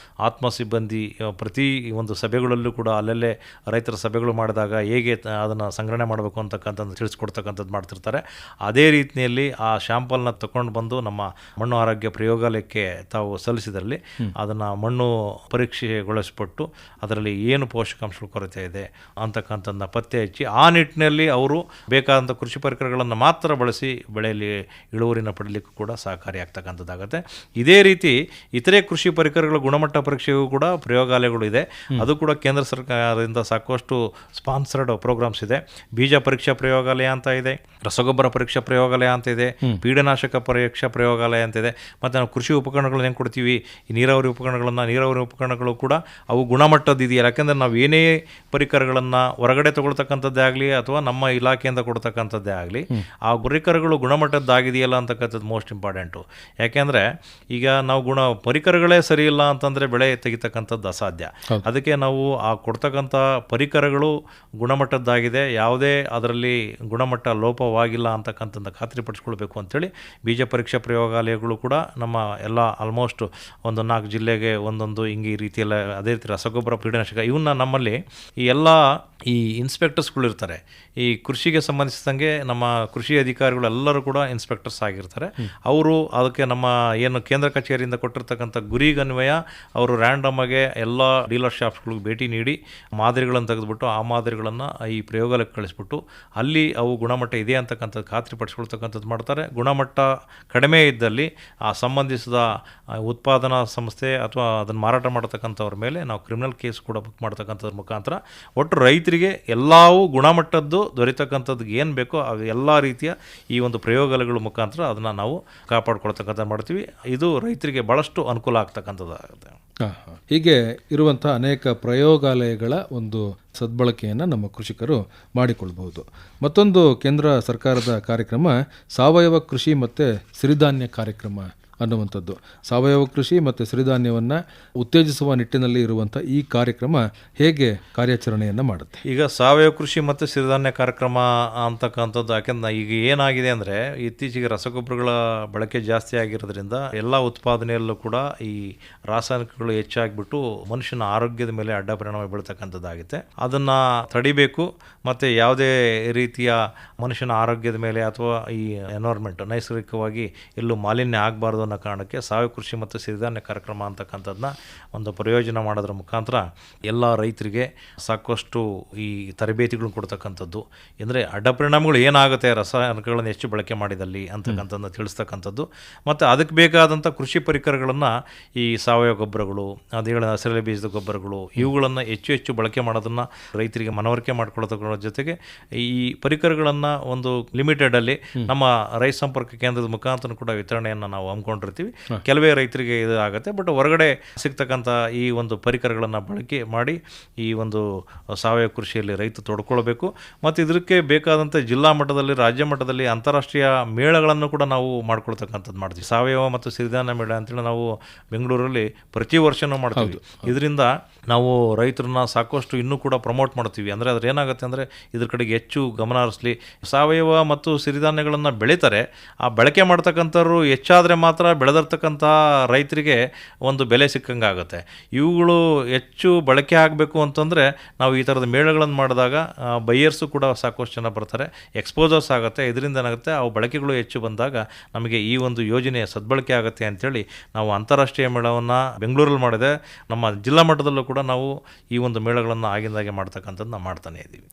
ಆತ್ಮ ಸಿಬ್ಬಂದಿ ಪ್ರತಿ ಒಂದು ಸಭೆಗಳಲ್ಲೂ ಕೂಡ ಅಲ್ಲಲ್ಲೇ ರೈತರ ಸಭೆಗಳು ಮಾಡಿದಾಗ ಹೇಗೆ ಅದನ್ನು ಸಂಗ್ರಹಣೆ ಮಾಡಬೇಕು ಅಂತಕ್ಕಂಥದ್ದು ತಿಳಿಸ್ಕೊಡ್ತಕ್ಕಂಥದ್ದು ಮಾಡ್ತಿರ್ತಾರೆ. ಅದೇ ರೀತಿಯಲ್ಲಿ ಆ ಶಾಂಪಲ್ನ ತಗೊಂಡು ಬಂದು ನಮ್ಮ ಮಣ್ಣು ಆರೋಗ್ಯ ಪ್ರಯೋಗಾಲಯಕ್ಕೆ ತಾವು ಸಲ್ಲಿಸಿದ್ರಲ್ಲಿ ಅದನ್ನು ಮಣ್ಣು ಪರೀಕ್ಷೆಗೊಳಿಸ್ಬಿಟ್ಟು ಅದರಲ್ಲಿ ಏನು ಪೋಷಕಾಂಶಗಳ ಕೊರತೆ ಇದೆ ಅಂತಕ್ಕಂಥದ್ದನ್ನ ಪತ್ತೆ ಹಚ್ಚಿ ಆ ನಿಟ್ಟಿನಲ್ಲಿ ಅವರು ಬೇಕಾದಂಥ ಕೃಷಿ ಪರಿಕರಗಳನ್ನು ಮಾತ್ರ ಬಳಸಿ ಬೆಳೆಯಲ್ಲಿ ಇಳುವರಿನ ಪಡೀಲಿಕ್ಕೂ ಕೂಡ ಸಹಕಾರಿಯಾಗ್ತಕ್ಕಂಥದ್ದು ಆಗುತ್ತೆ. ಇದೇ ರೀತಿ ಇತರೆ ಕೃಷಿ ಪರಿಕರಗಳ ಗುಣಮಟ್ಟ ಪರೀಕ್ಷೆಗೂ ಕೂಡ ಪ್ರಯೋಗಾಲಯಗಳು ಇದೆ. ಅದು ಕೂಡ ಕೇಂದ್ರ ಸರ್ಕಾರದಿಂದ ಸಾಕಷ್ಟು ಸ್ಪಾನ್ಸರ್ಡ್ ಪ್ರೋಗ್ರಾಮ್ಸ್ ಇದೆ. ಬೀಜ ಪರೀಕ್ಷಾ ಪ್ರಯೋಗಾಲಯ ಅಂತ ಇದೆ, ರಸಗೊಬ್ಬರ ಪರೀಕ್ಷಾ ಪ್ರಯೋಗಾಲಯ ಅಂತ ಇದೆ, ಪೀಡನಾಶಕ ಪರೀಕ್ಷಾ ಪ್ರಯೋಗಾಲಯ ಅಂತ ಇದೆ. ಮತ್ತು ನಾವು ಕೃಷಿ ಉಪಕರಣಗಳನ್ನ ಏನು ಕೊಡ್ತೀವಿ, ಈ ನೀರಾವರಿ ಉಪಕರಣಗಳು ಕೂಡ ಅವು ಗುಣಮಟ್ಟದ್ದು ಇದೆಯಲ್ಲ. ಯಾಕೆಂದರೆ ನಾವು ಏನೇ ಪರಿಕರಗಳನ್ನು ಹೊರಗಡೆ ತಗೊಳ್ತಕ್ಕಂಥದ್ದೇ ಆಗಲಿ ಅಥವಾ ನಮ್ಮ ಇಲಾಖೆಯಿಂದ ಕೊಡ್ತಕ್ಕಂಥದ್ದೇ ಆಗಲಿ ಆ ಪರಿಕರಗಳು ಗುಣಮಟ್ಟದ್ದಾಗಿದೆಯಲ್ಲ ಅಂತಕ್ಕಂಥದ್ದು ಮೋಸ್ಟ್ ಇಂಪಾರ್ಟೆಂಟು. ಯಾಕೆಂದರೆ ಈಗ ನಾವು ಪರಿಕರಗಳೇ ಸರಿ ಇಲ್ಲ ಅಂತಂದರೆ ಬೆಳೆ ತೆಗಿತಕ್ಕಂಥದ್ದು ಅಸಾಧ್ಯ. ಅದಕ್ಕೆ ನಾವು ಆ ಕೊಡ್ತಕ್ಕಂಥ ಪರಿಕರಗಳು ಗುಣಮಟ್ಟದ್ದಾಗಿದೆ, ಯಾವುದೇ ಅದರಲ್ಲಿ ಗುಣಮಟ್ಟ ಲೋಪವಾಗಿಲ್ಲ ಅಂತಕ್ಕಂಥದ್ದು ಖಾತ್ರಿಪಡಿಸ್ಕೊಳ್ಬೇಕು ಅಂಥೇಳಿ ಬೀಜ ಪರೀಕ್ಷಾ ಪ್ರಯೋಗಾಲಯಗಳು ಕೂಡ ನಮ್ಮ ಎಲ್ಲ ಆಲ್ಮೋಸ್ಟ್ ಒಂದು 4 ಜಿಲ್ಲೆಗೆ ಒಂದೊಂದು ಹಿಂಗೆ ಈ ರೀತಿಯೆಲ್ಲ ಅದೇ ರೀತಿ ರಸಗೊಬ್ಬರ ಪೀಡನಾಶಕ ಇವನ್ನ ನಮ್ಮಲ್ಲಿ ಈ ಎಲ್ಲ ಈ ಇನ್ಸ್ಪೆಕ್ಟರ್ಸ್ಗಳು ಇರ್ತಾರೆ. ಈ ಕೃಷಿಗೆ ಸಂಬಂಧಿಸಿದಂಗೆ ನಮ್ಮ ಕೃಷಿ ಅಧಿಕಾರಿಗಳು ಎಲ್ಲರೂ ಕೂಡ ಇನ್ಸ್ಪೆಕ್ಟರ್ಸ್ ಆಗಿರ್ತಾರೆ. ಅವರು ಅದಕ್ಕೆ ನಮ್ಮ ಏನು ಕೇಂದ್ರ ಕಚೇರಿಯಿಂದ ಕೊಟ್ಟಿರ್ತಕ್ಕಂಥ ಗುರಿಗನ್ವಯ ಅವರು ರ್ಯಾಂಡಮ್ ಆಗಿ ಎಲ್ಲ ಡೀಲರ್ ಶಾಪ್ಸ್ಗಳಿಗೆ ಭೇಟಿ ನೀಡಿ ಮಾದರಿಗಳನ್ನು ತೆಗೆದುಬಿಟ್ಟು ಆ ಮಾದರಿಗಳನ್ನು ಈ ಪ್ರಯೋಗಾಲಯಕ್ಕೆ ಕಳಿಸ್ಬಿಟ್ಟು ಅಲ್ಲಿ ಅವು ಗುಣಮಟ್ಟ ಇದೆ ಅಂತಕ್ಕಂಥದ್ದು ಖಾತ್ರಿಪಡಿಸ್ಕೊಳ್ತಕ್ಕಂಥದ್ದು ಮಾಡ್ತಾರೆ. ಗುಣಮಟ್ಟ ಕಡಿಮೆ ಇದ್ದಲ್ಲಿ ಆ ಸಂಬಂಧಿಸಿದ ಉತ್ಪಾದನಾ ಸಂಸ್ಥೆ ಅಥವಾ ಅದನ್ನು ಮಾರಾಟ ಮಾಡತಕ್ಕಂಥವ್ರ ಮೇಲೆ ನಾವು ಕ್ರಿಮಿನಲ್ ಕೇಸ್ ಕೂಡ ಬುಕ್ ಮಾಡ್ತಕ್ಕಂಥದ್ರ ಮುಖಾಂತರ ಒಟ್ಟು ರೈತರಿಗೆ ಎಲ್ಲವೂ ಗುಣಮಟ್ಟದ್ದು ದೊರೆತಕ್ಕಂಥದ್ದು ಏನು ಬೇಕೋ ಅದು ಎಲ್ಲ ರೀತಿಯ ಈ ಒಂದು ಪ್ರಯೋಗಾಲಯಗಳ ಮುಖಾಂತರ ಅದನ್ನು ನಾವು ಕಾಪಾಡ್ಕೊಳ್ತಕ್ಕಂಥ ಮಾಡ್ತೀವಿ. ಇದು ರೈತರಿಗೆ ಭಾಳಷ್ಟು ಅನುಕೂಲ ಆಗ್ತಕ್ಕಂಥದ್ದಾಗುತ್ತೆ. ಹೀಗೆ ಇರುವಂಥ ಅನೇಕ ಪ್ರಯೋಗಾಲಯಗಳ ಒಂದು ಸದ್ಬಳಕೆಯನ್ನು ನಮ್ಮ ಕೃಷಿಕರು ಮಾಡಿಕೊಳ್ಬಹುದು. ಮತ್ತೊಂದು ಕೇಂದ್ರ ಸರ್ಕಾರದ ಕಾರ್ಯಕ್ರಮ ಸಾವಯವ ಕೃಷಿ ಮತ್ತು ಸಿರಿಧಾನ್ಯ ಕಾರ್ಯಕ್ರಮ ಅನ್ನುವಂಥದ್ದು. ಸಾವಯವ ಕೃಷಿ ಮತ್ತು ಸಿರಿಧಾನ್ಯವನ್ನು ಉತ್ತೇಜಿಸುವ ನಿಟ್ಟಿನಲ್ಲಿ ಇರುವಂಥ ಈ ಕಾರ್ಯಕ್ರಮ ಹೇಗೆ ಕಾರ್ಯಾಚರಣೆಯನ್ನು ಮಾಡುತ್ತೆ? ಈಗ ಸಾವಯವ ಕೃಷಿ ಮತ್ತು ಸಿರಿಧಾನ್ಯ ಕಾರ್ಯಕ್ರಮ ಅಂತಕ್ಕಂಥದ್ದು ಯಾಕೆಂದ್ರೆ ಈಗ ಏನಾಗಿದೆ ಅಂದರೆ ಇತ್ತೀಚೆಗೆ ರಸಗೊಬ್ಬರಗಳ ಬಳಕೆ ಜಾಸ್ತಿ ಆಗಿರೋದ್ರಿಂದ ಎಲ್ಲ ಉತ್ಪಾದನೆಯಲ್ಲೂ ಕೂಡ ಈ ರಾಸಾಯನಿಕಗಳು ಹೆಚ್ಚಾಗಿಬಿಟ್ಟು ಮನುಷ್ಯನ ಆರೋಗ್ಯದ ಮೇಲೆ ಅಡ್ಡ ಪರಿಣಾಮ ಬೀಳ್ತಕ್ಕಂಥದ್ದಾಗುತ್ತೆ. ಅದನ್ನು ತಡಿಬೇಕು ಮತ್ತು ಯಾವುದೇ ರೀತಿಯ ಮನುಷ್ಯನ ಆರೋಗ್ಯದ ಮೇಲೆ ಅಥವಾ ಈ ಎನ್ವೈರ್ಮೆಂಟ್ ನೈಸರ್ಗಿಕವಾಗಿ ಎಲ್ಲೂ ಮಾಲಿನ್ಯ ಆಗಬಾರ್ದು ಅನ್ನೋ ಕಾರಣಕ್ಕೆ ಸಾವಯವ ಕೃಷಿ ಮತ್ತು ಸಿರಿಧಾನ್ಯ ಕಾರ್ಯಕ್ರಮ ಅಂತಕ್ಕಂಥದ್ದನ್ನ ಒಂದು ಪ್ರಯೋಜನ ಮಾಡೋದ್ರ ಮುಖಾಂತರ ಎಲ್ಲ ರೈತರಿಗೆ ಸಾಕಷ್ಟು ಈ ತರಬೇತಿಗಳನ್ನ ಕೊಡ್ತಕ್ಕಂಥದ್ದು, ಅಂದರೆ ಅಡ್ಡ ಪರಿಣಾಮಗಳು ಏನಾಗುತ್ತೆ ರಾಸಾಯನಿಕಗಳನ್ನು ಹೆಚ್ಚು ಬಳಕೆ ಮಾಡಿದಲ್ಲಿ ಅಂತಕ್ಕಂಥದ್ದನ್ನ ತಿಳಿಸ್ತಕ್ಕಂಥದ್ದು. ಮತ್ತು ಅದಕ್ಕೆ ಬೇಕಾದಂಥ ಕೃಷಿ ಪರಿಕರಗಳನ್ನು ಈ ಸಾವಯವ ಗೊಬ್ಬರಗಳು, ಅದೇಳ ಹಸಿರೆಲೆ ಬೀಜದ ಗೊಬ್ಬರಗಳು ಇವುಗಳನ್ನು ಹೆಚ್ಚು ಬಳಕೆ ಮಾಡೋದನ್ನು ರೈತರಿಗೆ ಮನವರಿಕೆ ಮಾಡಿಕೊಳ್ಳೋದ್ರ ಜೊತೆಗೆ ಈ ಪರಿಕರಗಳನ್ನು ಒಂದು ಲಿಮಿಟೆಡಲ್ಲಿ ನಮ್ಮ ರೈತ ಸಂಪರ್ಕ ಕೇಂದ್ರದ ಮುಖಾಂತರ ಕೂಡ ವಿತರಣೆಯನ್ನು ನಾವು ಹಮ್ಮಿಕೊಂಡಿರ್ತೀವಿ. ಕೆಲವೇ ರೈತರಿಗೆ ಇದು ಆಗುತ್ತೆ, ಬಟ್ ಹೊರಗಡೆ ಸಿಗ್ತಕ್ಕಂಥ ಈ ಒಂದು ಪರಿಕರಗಳನ್ನು ಬಳಕೆ ಮಾಡಿ ಈ ಒಂದು ಸಾವಯವ ಕೃಷಿಯಲ್ಲಿ ರೈತ ತೊಡ್ಕೊಳ್ಬೇಕು. ಮತ್ತು ಇದಕ್ಕೆ ಬೇಕಾದಂಥ ಜಿಲ್ಲಾ ಮಟ್ಟದಲ್ಲಿ, ರಾಜ್ಯ ಮಟ್ಟದಲ್ಲಿ ಅಂತಾರಾಷ್ಟ್ರೀಯ ಮೇಳಗಳನ್ನು ಕೂಡ ನಾವು ಮಾಡ್ಕೊಳ್ತಕ್ಕಂಥದ್ದು ಮಾಡ್ತೀವಿ. ಸಾವಯವ ಮತ್ತು ಸಿರಿಧಾನ್ಯ ಮೇಳ ಅಂತೇಳಿ ನಾವು ಬೆಂಗಳೂರಲ್ಲಿ ಪ್ರತಿ ವರ್ಷನೂ ಮಾಡ್ತೀವಿ. ಇದರಿಂದ ನಾವು ರೈತರನ್ನ ಸಾಕಷ್ಟು ಇನ್ನೂ ಕೂಡ ಪ್ರಮೋಟ್ ಮಾಡ್ತೀವಿ. ಅಂದರೆ ಅದ್ರ ಏನಾಗುತ್ತೆ ಅಂದರೆ ಇದ್ರ ಕಡೆಗೆ ಹೆಚ್ಚು ಗಮನ ಹರಿಸಲಿ. ಸಾವಯವ ಮತ್ತು ಸಿರಿಧಾನ್ಯಗಳನ್ನು ಬೆಳೀತಾರೆ, ಆ ಬಳಕೆ ಮಾಡ್ತಕ್ಕಂಥವ್ರು ಹೆಚ್ಚಾದರೆ ಮಾತ್ರ ಬೆಳೆದಿರ್ತಕ್ಕಂಥ ರೈತರಿಗೆ ಒಂದು ಬೆಲೆ ಸಿಕ್ಕಂಗಾಗುತ್ತೆ. ಇವುಗಳು ಹೆಚ್ಚು ಬಳಕೆ ಆಗಬೇಕು ಅಂತಂದರೆ ನಾವು ಈ ಥರದ ಮೇಳಗಳನ್ನು ಮಾಡಿದಾಗ ಬೈಯರ್ಸು ಕೂಡ ಸಾಕಷ್ಟು ಜನ ಬರ್ತಾರೆ, ಎಕ್ಸ್ಪೋಜರ್ಸ್ ಆಗುತ್ತೆ. ಇದರಿಂದ ಏನಾಗುತ್ತೆ, ಅವು ಬಳಕೆಗಳು ಹೆಚ್ಚು ಬಂದಾಗ ನಮಗೆ ಈ ಒಂದು ಯೋಜನೆಯ ಸದ್ಬಳಕೆ ಆಗುತ್ತೆ ಅಂಥೇಳಿ ನಾವು ಅಂತಾರಾಷ್ಟ್ರೀಯ ಮೇಳವನ್ನು ಬೆಂಗಳೂರಲ್ಲಿ ಮಾಡಿದೆ. ನಮ್ಮ ಜಿಲ್ಲಾ ಮಟ್ಟದಲ್ಲೂ ಕೂಡ ನಾವು ಈ ಒಂದು ಮೇಳಗಳನ್ನು ಆಗಿಂದಾಗೆ ಮಾಡ್ತಕ್ಕಂಥದ್ದು ನಾವು ಮಾಡ್ತಾನೆ ಇದ್ದೀವಿ.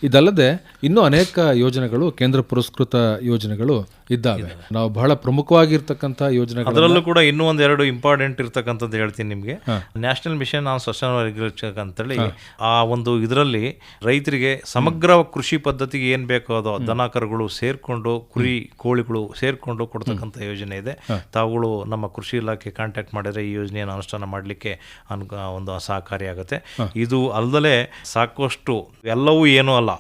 ಇದಲ್ಲದೆ ಇನ್ನೂ ಅನೇಕ ಯೋಜನೆಗಳು, ಕೇಂದ್ರ ಪುರಸ್ಕೃತ ಯೋಜನೆಗಳು ಇದ್ದಾವೆ. ನಾವು ಬಹಳ ಪ್ರಮುಖವಾಗಿರ್ತಕ್ಕಂಥ ಯೋಜನೆಗಳು ಅದರಲ್ಲೂ ಕೂಡ ಇನ್ನೂ ಒಂದೆರಡು ಇಂಪಾರ್ಟೆಂಟ್ ಇರ್ತಕ್ಕಂಥದ್ದು ಹೇಳ್ತೀನಿ ನಿಮಗೆ. National Mission on Sustainable Agriculture ಅಂತೇಳಿ ಆ ಒಂದು ಇದರಲ್ಲಿ ರೈತರಿಗೆ ಸಮಗ್ರ ಕೃಷಿ ಪದ್ಧತಿಗೆ ಏನು ಬೇಕೋ ಅದು ದನ ಕರುಗಳು ಸೇರ್ಕೊಂಡು ಕುರಿ ಕೋಳಿಗಳು ಸೇರ್ಕೊಂಡು ಕೊಡ್ತಕ್ಕಂಥ ಯೋಜನೆ ಇದೆ. ತಾವುಗಳು ನಮ್ಮ ಕೃಷಿ ಇಲಾಖೆ ಕಾಂಟ್ಯಾಕ್ಟ್ ಮಾಡಿದ್ರೆ ಈ ಯೋಜನೆಯನ್ನು ಅನುಷ್ಠಾನ ಮಾಡಲಿಕ್ಕೆ ಒಂದು ಸಹಕಾರಿಯಾಗುತ್ತೆ. ಇದು ಅಲ್ಲದೆ ಸಾಕಷ್ಟು ಎಲ್ಲವೂ ಏನೂ ಅಲ್ಲ,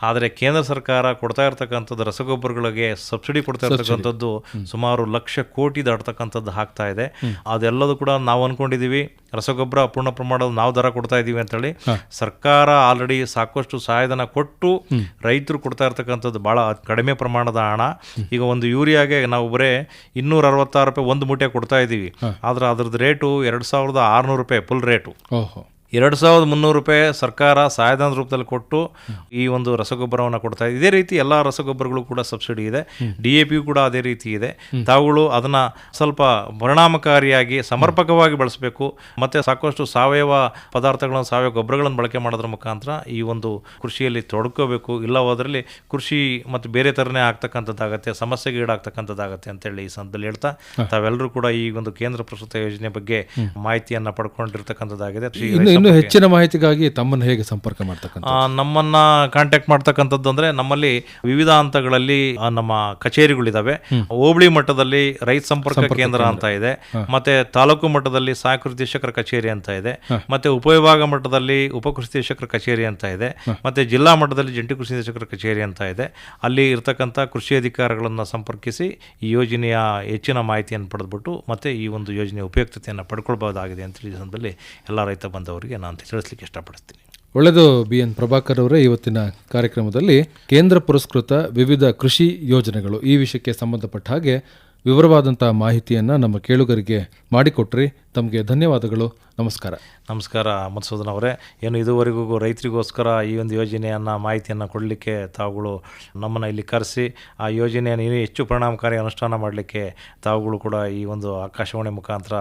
ಆದರೆ ಕೇಂದ್ರ ಸರ್ಕಾರ ಕೊಡ್ತಾ ಇರ್ತಕ್ಕಂಥದ್ದು ರಸಗೊಬ್ಬರಗಳಿಗೆ ಸಬ್ಸಿಡಿ ಕೊಡ್ತಾ ಇರ್ತಕ್ಕಂಥದ್ದು ಸುಮಾರು 1,00,000 ಕೋಟಿ ದಾಟ್ತಕ್ಕಂಥದ್ದು ಆಗ್ತಾ ಇದೆ. ಅದೆಲ್ಲದೂ ಕೂಡ ನಾವು ಅಂದ್ಕೊಂಡಿದ್ದೀವಿ ರಸಗೊಬ್ಬರ ಪೂರ್ಣ ಪ್ರಮಾಣದ ನಾವು ದರ ಕೊಡ್ತಾ ಇದ್ದೀವಿ ಅಂತೇಳಿ. ಸರ್ಕಾರ ಆಲ್ರೆಡಿ ಸಾಕಷ್ಟು ಸಹಾಯಧನ ಕೊಟ್ಟು ರೈತರು ಕೊಡ್ತಾ ಇರ್ತಕ್ಕಂಥದ್ದು ಭಾಳ ಕಡಿಮೆ ಪ್ರಮಾಣದ ಹಣ. ಈಗ ಒಂದು ಯೂರಿಯಾಗೆ ನಾವು ಬರೇ 266 ರೂಪಾಯಿ ಒಂದು ಮೂಟೆ ಕೊಡ್ತಾ ಇದ್ದೀವಿ, ಆದರೆ ಅದ್ರದ್ದು ರೇಟು 2,600 ರೂಪಾಯಿ ಫುಲ್ ರೇಟು. 2,300 ರೂಪಾಯಿ ಸರ್ಕಾರ ಸಹಾಯಧನದ ರೂಪದಲ್ಲಿ ಕೊಟ್ಟು ಈ ಒಂದು ರಸಗೊಬ್ಬರವನ್ನು ಕೊಡ್ತಾ ಇದೆ. ಇದೇ ರೀತಿ ಎಲ್ಲ ರಸಗೊಬ್ಬರಗಳು ಕೂಡ ಸಬ್ಸಿಡಿ ಇದೆ. DAP ಕೂಡ ಅದೇ ರೀತಿ ಇದೆ. ತಾವುಗಳು ಅದನ್ನು ಸ್ವಲ್ಪ ಪರಿಣಾಮಕಾರಿಯಾಗಿ ಸಮರ್ಪಕವಾಗಿ ಬಳಸಬೇಕು. ಮತ್ತು ಸಾಕಷ್ಟು ಸಾವಯವ ಪದಾರ್ಥಗಳನ್ನು, ಸಾವಯವ ಗೊಬ್ಬರಗಳನ್ನು ಬಳಕೆ ಮಾಡೋದ್ರ ಮುಖಾಂತರ ಈ ಒಂದು ಕೃಷಿಯಲ್ಲಿ ತೊಡ್ಕೋಬೇಕು. ಇಲ್ಲ ಹೋದ್ರಲ್ಲಿ ಕೃಷಿ ಮತ್ತು ಬೇರೆ ಥರನೇ ಆಗ್ತಕ್ಕಂಥದ್ದಾಗತ್ತೆ, ಸಮಸ್ಯೆಗೆ ಈಡಾಗ್ತಕ್ಕಂಥದ್ದಾಗತ್ತೆ ಅಂತೇಳಿ ಈ ಸಂದರ್ಭದಲ್ಲಿ ಹೇಳ್ತಾ ತಾವೆಲ್ಲರೂ ಕೂಡ ಈ ಒಂದು ಕೇಂದ್ರ ಪ್ರಸ್ತುತ ಯೋಜನೆ ಬಗ್ಗೆ ಮಾಹಿತಿಯನ್ನು ಪಡ್ಕೊಂಡಿರ್ತಕ್ಕಂಥದ್ದಾಗಿದೆ. ಇನ್ನು ಹೆಚ್ಚಿನ ಮಾಹಿತಿಗಾಗಿ ತಮ್ಮನ್ನು ಹೇಗೆ ಸಂಪರ್ಕ ಮಾಡ್ತಕ್ಕಂಥ? ನಮ್ಮನ್ನ ಕಾಂಟ್ಯಾಕ್ಟ್ ಮಾಡ್ತಕ್ಕಂಥದ್ದು ಅಂದ್ರೆ ನಮ್ಮಲ್ಲಿ ವಿವಿಧ ಹಂತಗಳಲ್ಲಿ ನಮ್ಮ ಕಚೇರಿಗಳಿದಾವೆ. ಹೋಬಳಿ ಮಟ್ಟದಲ್ಲಿ ರೈತ ಸಂಪರ್ಕ ಕೇಂದ್ರ ಅಂತ ಇದೆ, ಮತ್ತೆ ತಾಲೂಕು ಮಟ್ಟದಲ್ಲಿ ಸಹಾಯಕ ಕೃಷಿ ನಿರ್ದೇಶಕರ ಕಚೇರಿ ಅಂತ ಇದೆ, ಮತ್ತೆ ಉಪವಿಭಾಗ ಮಟ್ಟದಲ್ಲಿ ಉಪ ಕೃಷಿ ನಿರ್ದೇಶಕರ ಕಚೇರಿ ಅಂತ ಇದೆ, ಮತ್ತೆ ಜಿಲ್ಲಾ ಮಟ್ಟದಲ್ಲಿ ಜಂಟಿ ಕೃಷಿ ನಿರ್ದೇಶಕರ ಕಚೇರಿ ಅಂತ ಇದೆ. ಅಲ್ಲಿ ಇರ್ತಕ್ಕಂಥ ಕೃಷಿ ಅಧಿಕಾರಿಗಳನ್ನು ಸಂಪರ್ಕಿಸಿ ಈ ಯೋಜನೆಯ ಹೆಚ್ಚಿನ ಮಾಹಿತಿಯನ್ನು ಪಡೆದುಬಿಟ್ಟು ಮತ್ತೆ ಈ ಒಂದು ಯೋಜನೆಯ ಉಪಯುಕ್ತತೆಯನ್ನು ಪಡ್ಕೊಳ್ಬಹುದಾಗಿದೆ ಅಂತ ಈ ಸಂದರ್ಭದಲ್ಲಿ ಎಲ್ಲ ರೈತ ಬಂದವರಿಗೆ ನಾನು ತಿಳಿಸ್ಲಿಕ್ಕೆ ಇಷ್ಟಪಡಿಸ್ತೀನಿ. ಒಳ್ಳೆಯದು. BN ಪ್ರಭಾಕರ್ ಅವರೇ, ಇವತ್ತಿನ ಕಾರ್ಯಕ್ರಮದಲ್ಲಿ ಕೇಂದ್ರ ಪುರಸ್ಕೃತ ವಿವಿಧ ಕೃಷಿ ಯೋಜನೆಗಳು ಈ ವಿಷಯಕ್ಕೆ ಸಂಬಂಧಪಟ್ಟ ಹಾಗೆ ವಿವರವಾದಂಥ ಮಾಹಿತಿಯನ್ನು ನಮ್ಮ ಕೇಳುಗರಿಗೆ ಮಾಡಿಕೊಟ್ರಿ. ತಮಗೆ ಧನ್ಯವಾದಗಳು. ನಮಸ್ಕಾರ. ನಮಸ್ಕಾರ ಮಧುಸೂದನ್ ಅವರೇ. ಏನು ಇದುವರೆಗೂ ರೈತರಿಗೋಸ್ಕರ ಈ ಒಂದು ಯೋಜನೆಯನ್ನು ಮಾಹಿತಿಯನ್ನು ಕೊಡಲಿಕ್ಕೆ ತಾವುಗಳು ನಮ್ಮನ್ನು ಇಲ್ಲಿ ಕರೆಸಿ ಆ ಯೋಜನೆಯನ್ನು ಇನ್ನೂ ಹೆಚ್ಚು ಪರಿಣಾಮಕಾರಿ ಅನುಷ್ಠಾನ ಮಾಡಲಿಕ್ಕೆ ತಾವುಗಳು ಕೂಡ ಈ ಒಂದು ಆಕಾಶವಾಣಿ ಮುಖಾಂತರ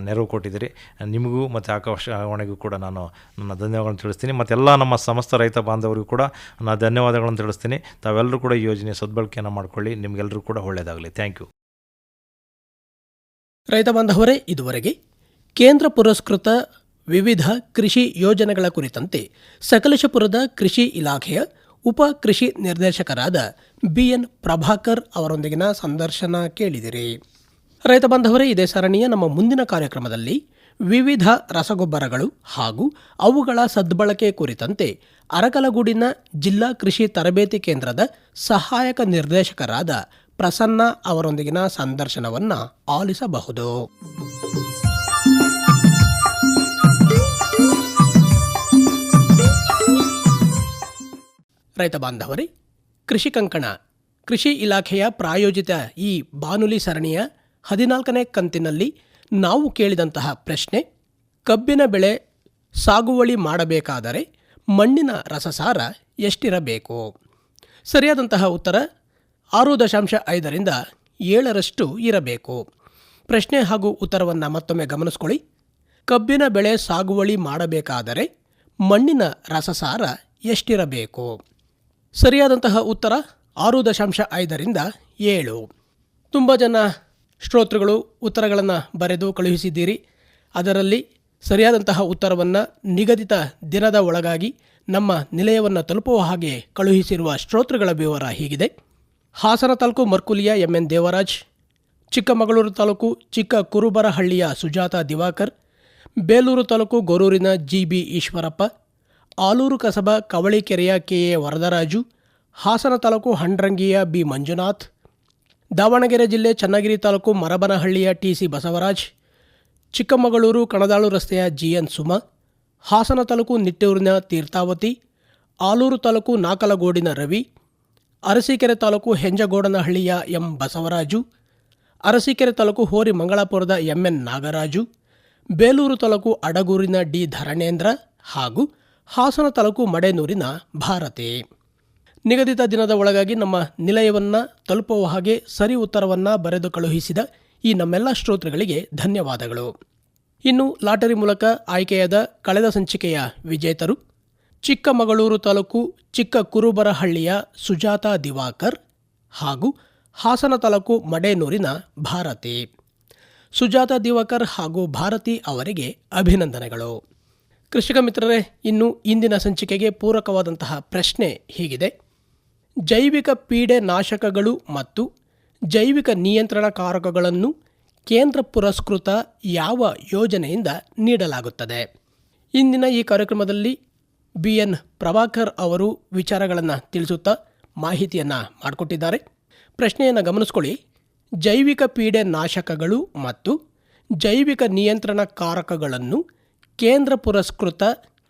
ನೆರವು ಕೊಟ್ಟಿದ್ದೀರಿ. ನಿಮಗೂ ಮತ್ತು ಆಕಾಶವಾಣಿಗೂ ಕೂಡ ನಾನು ನನ್ನ ಧನ್ಯವಾದಗಳನ್ನು ತಿಳಿಸ್ತೀನಿ. ಮತ್ತೆಲ್ಲ ನಮ್ಮ ಸಮಸ್ತ ರೈತ ಬಾಂಧವರಿಗೂ ಕೂಡ ನಾನು ಧನ್ಯವಾದಗಳನ್ನು ತಿಳಿಸ್ತೀನಿ. ತಾವೆಲ್ಲರೂ ಕೂಡ ಈ ಯೋಜನೆ ಸದ್ಬಳಕೆಯನ್ನು ಮಾಡಿಕೊಳ್ಳಿ. ನಿಮಗೆಲ್ಲರೂ ಕೂಡ ಒಳ್ಳೆಯದಾಗಲಿ. Thank you. ರೈತ ಬಾಂಧವರೇ, ಇದುವರೆಗೆ ಕೇಂದ್ರ ಪುರಸ್ಕೃತ ವಿವಿಧ ಕೃಷಿ ಯೋಜನೆಗಳ ಕುರಿತಂತೆ ಸಕಲೇಶಪುರದ ಕೃಷಿ ಇಲಾಖೆಯ ಉಪ ಕೃಷಿ ನಿರ್ದೇಶಕರಾದ BN ಪ್ರಭಾಕರ್ ಅವರೊಂದಿಗಿನ ಸಂದರ್ಶನ ಕೇಳಿದಿರಿ. ರೈತ ಬಾಂಧವರೇ, ಇದೇ ಸರಣಿಯ ನಮ್ಮ ಮುಂದಿನ ಕಾರ್ಯಕ್ರಮದಲ್ಲಿ ವಿವಿಧ ರಸಗೊಬ್ಬರಗಳು ಹಾಗೂ ಅವುಗಳ ಸದ್ಬಳಕೆ ಕುರಿತಂತೆ ಅರಕಲಗೂಡಿನ ಜಿಲ್ಲಾ ಕೃಷಿ ತರಬೇತಿ ಕೇಂದ್ರದ ಸಹಾಯಕ ನಿರ್ದೇಶಕರಾದ ಪ್ರಸನ್ನ ಅವರೊಂದಿಗಿನ ಸಂದರ್ಶನವನ್ನು ಆಲಿಸಬಹುದು. ರೈತ ಬಾಂಧವರೇ, ಕೃಷಿ ಕಂಕಣ ಕೃಷಿ ಇಲಾಖೆಯ ಪ್ರಾಯೋಜಿತ ಈ ಬಾನುಲಿ ಸರಣಿಯ 14ನೇ ಕಂತಿನಲ್ಲಿ ನಾವು ಕೇಳಿದಂತಹ ಪ್ರಶ್ನೆ: ಕಬ್ಬಿನ ಬೆಳೆ ಸಾಗುವಳಿ ಮಾಡಬೇಕಾದರೆ ಮಣ್ಣಿನ ರಸಸಾರ ಎಷ್ಟಿರಬೇಕು? ಸರಿಯಾದಂತಹ ಉತ್ತರ 6.5ರಿಂದ 7ರಷ್ಟು ಇರಬೇಕು. ಪ್ರಶ್ನೆ ಹಾಗೂ ಉತ್ತರವನ್ನು ಮತ್ತೊಮ್ಮೆ ಗಮನಿಸ್ಕೊಳ್ಳಿ. ಕಬ್ಬಿನ ಬೆಳೆ ಸಾಗುವಳಿ ಮಾಡಬೇಕಾದರೆ ಮಣ್ಣಿನ ರಸಸಾರ ಎಷ್ಟಿರಬೇಕು? ಸರಿಯಾದಂತಹ ಉತ್ತರ 6.5ರಿಂದ 7. ತುಂಬ ಜನ ಶ್ರೋತೃಗಳು ಉತ್ತರಗಳನ್ನು ಬರೆದು ಕಳುಹಿಸಿದ್ದೀರಿ. ಅದರಲ್ಲಿ ಸರಿಯಾದಂತಹ ಉತ್ತರವನ್ನು ನಿಗದಿತ ದಿನದ ಒಳಗಾಗಿ ನಮ್ಮ ನಿಲಯವನ್ನು ತಲುಪುವ ಹಾಗೆ ಕಳುಹಿಸಿರುವ ಶ್ರೋತೃಗಳ ವಿವರ ಹೀಗಿದೆ. ಹಾಸನ ತಾಲೂಕು ಮರ್ಕುಲಿಯ MN ದೇವರಾಜ್, ಚಿಕ್ಕಮಗಳೂರು ತಾಲೂಕು ಚಿಕ್ಕ ಕುರುಬರಹಳ್ಳಿಯ ಸುಜಾತ ದಿವಾಕರ್, ಬೇಲೂರು ತಾಲೂಕು ಗೊರೂರಿನ GB ಈಶ್ವರಪ್ಪ, ಆಲೂರು ಕಸಬಾ ಕವಳಿಕೆರೆಯ KA ವರದರಾಜು, ಹಾಸನ ತಾಲೂಕು ಹಂಡ್ರಂಗಿಯ B ಮಂಜುನಾಥ್, ದಾವಣಗೆರೆ ಜಿಲ್ಲೆ ಚನ್ನಗಿರಿ ತಾಲೂಕು ಮರಬನಹಳ್ಳಿಯ TC ಬಸವರಾಜ್, ಚಿಕ್ಕಮಗಳೂರು ಕಣದಾಳು ರಸ್ತೆಯ GN ಸುಮ, ಹಾಸನ ತಾಲೂಕು ನಿಟ್ಟೂರಿನ ತೀರ್ಥಾವತಿ, ಆಲೂರು ತಾಲೂಕು ನಾಕಲಗೋಡಿನ ರವಿ, ಅರಸೀಕೆರೆ ತಾಲೂಕು ಹೆಂಜಗೋಡನಹಳ್ಳಿಯ M ಬಸವರಾಜು, ಅರಸೀಕೆರೆ ತಾಲೂಕು ಹೋರಿ ಮಂಗಳಾಪುರದ MN ನಾಗರಾಜು, ಬೇಲೂರು ತಾಲೂಕು ಅಡಗೂರಿನ D ಧರಣೇಂದ್ರ ಹಾಗೂ ಹಾಸನ ತಾಲೂಕು ಮಡೇನೂರಿನ ಭಾರತಿ. ನಿಗದಿತ ದಿನದ ಒಳಗಾಗಿ ನಮ್ಮ ನಿಲಯವನ್ನು ತಲುಪುವ ಹಾಗೆ ಸರಿ ಉತ್ತರವನ್ನು ಬರೆದು ಕಳುಹಿಸಿದ ಈ ನಮ್ಮೆಲ್ಲ ಶ್ರೋತೃಗಳಿಗೆ ಧನ್ಯವಾದಗಳು. ಇನ್ನು ಲಾಟರಿ ಮೂಲಕ ಆಯ್ಕೆಯಾದ ಕಳೆದ ಸಂಚಿಕೆಯ ವಿಜೇತರು: ಚಿಕ್ಕಮಗಳೂರು ತಾಲೂಕು ಚಿಕ್ಕ ಕುರುಬರಹಳ್ಳಿಯ ಸುಜಾತ ದಿವಾಕರ್ ಹಾಗೂ ಹಾಸನ ತಾಲೂಕು ಮಡೇನೂರಿನ ಭಾರತಿ. ಸುಜಾತ ದಿವಾಕರ್ ಹಾಗೂ ಭಾರತಿ ಅವರಿಗೆ ಅಭಿನಂದನೆಗಳು. ಕೃಷಿಕ ಮಿತ್ರರೇ, ಇನ್ನು ಇಂದಿನ ಸಂಚಿಕೆಗೆ ಪೂರಕವಾದಂತಹ ಪ್ರಶ್ನೆ ಹೀಗಿದೆ: ಜೈವಿಕ ಪೀಡೆ ನಾಶಕಗಳು ಮತ್ತು ಜೈವಿಕ ನಿಯಂತ್ರಣಕಾರಕಗಳನ್ನು ಕೇಂದ್ರ ಪುರಸ್ಕೃತ ಯಾವ ಯೋಜನೆಯಿಂದ ನೀಡಲಾಗುತ್ತದೆ? ಇಂದಿನ ಈ ಕಾರ್ಯಕ್ರಮದಲ್ಲಿ BN ಪ್ರಭಾಕರ್ ಅವರು ವಿಚಾರಗಳನ್ನು ತಿಳಿಸುತ್ತಾ ಮಾಹಿತಿಯನ್ನು ಮಾಡಿಕೊಟ್ಟಿದ್ದಾರೆ. ಪ್ರಶ್ನೆಯನ್ನು ಗಮನಿಸ್ಕೊಳ್ಳಿ. ಜೈವಿಕ ಪೀಡೆ ನಾಶಕಗಳು ಮತ್ತು ಜೈವಿಕ ನಿಯಂತ್ರಣಕಾರಕಗಳನ್ನು ಕೇಂದ್ರ ಪುರಸ್ಕೃತ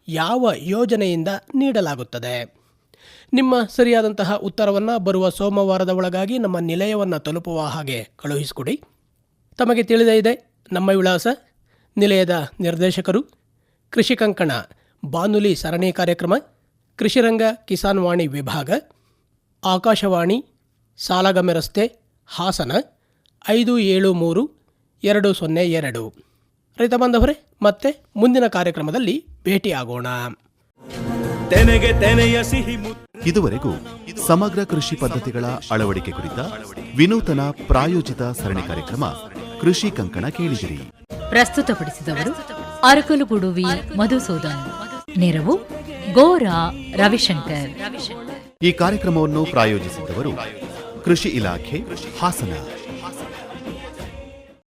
ಯಾವ ಯೋಜನೆಯಿಂದ ನೀಡಲಾಗುತ್ತದೆ? ನಿಮ್ಮ ಸರಿಯಾದಂತಹ ಉತ್ತರವನ್ನು ಬರುವ ಸೋಮವಾರದ ಒಳಗಾಗಿ ನಮ್ಮ ನಿಲಯವನ್ನು ತಲುಪುವ ಹಾಗೆ ಕಳುಹಿಸಿಕೊಡಿ. ತಮಗೆ ತಿಳಿದೇ ಇದೆ ನಮ್ಮ ವಿಳಾಸ. ನಿಲಯದ ನಿರ್ದೇಶಕರು ಕೃಷಿ ಕಂಕಣ ಬಾನುಲಿ ಸರಣಿ ಕಾರ್ಯಕ್ರಮ, ಕೃಷಿರಂಗ ಕಿಸಾನ್ ವಾಣಿ ವಿಭಾಗ, ಆಕಾಶವಾಣಿ, ಸಾಲಗಮೆ ರಸ್ತೆ, ಹಾಸನ 573202. ರೈತ ಬಾಂಧವರೇ, ಮತ್ತೆ ಮುಂದಿನ ಕಾರ್ಯಕ್ರಮದಲ್ಲಿ ಭೇಟಿಯಾಗೋಣ. ತೆನೆಗೆ ತೆನೆಯ ಸಿಹಿ ಮುತ್ತು. ಇದುವರೆಗೂ ಸಮಗ್ರ ಕೃಷಿ ಪದ್ಧತಿಗಳ ಅಳವಡಿಕೆ ಕುರಿತ ವಿನೂತನ ಪ್ರಾಯೋಜಿತ ಸರಣಿ ಕಾರ್ಯಕ್ರಮ ಕೃಷಿ ಕಂಕಣ ಕೇಳಿದಿರಿ. ಪ್ರಸ್ತುತಪಡಿಸಿದವರು ಅರಕಲಗೂಡು ವಿ ಮಧುಸೂದನ್. ನೆರವು ಗೋರಾ ರವಿಶಂಕರ್. ಈ ಕಾರ್ಯಕ್ರಮವನ್ನು ಪ್ರಾಯೋಜಿಸಿದ್ದವರು ಕೃಷಿ ಇಲಾಖೆ ಹಾಸನ.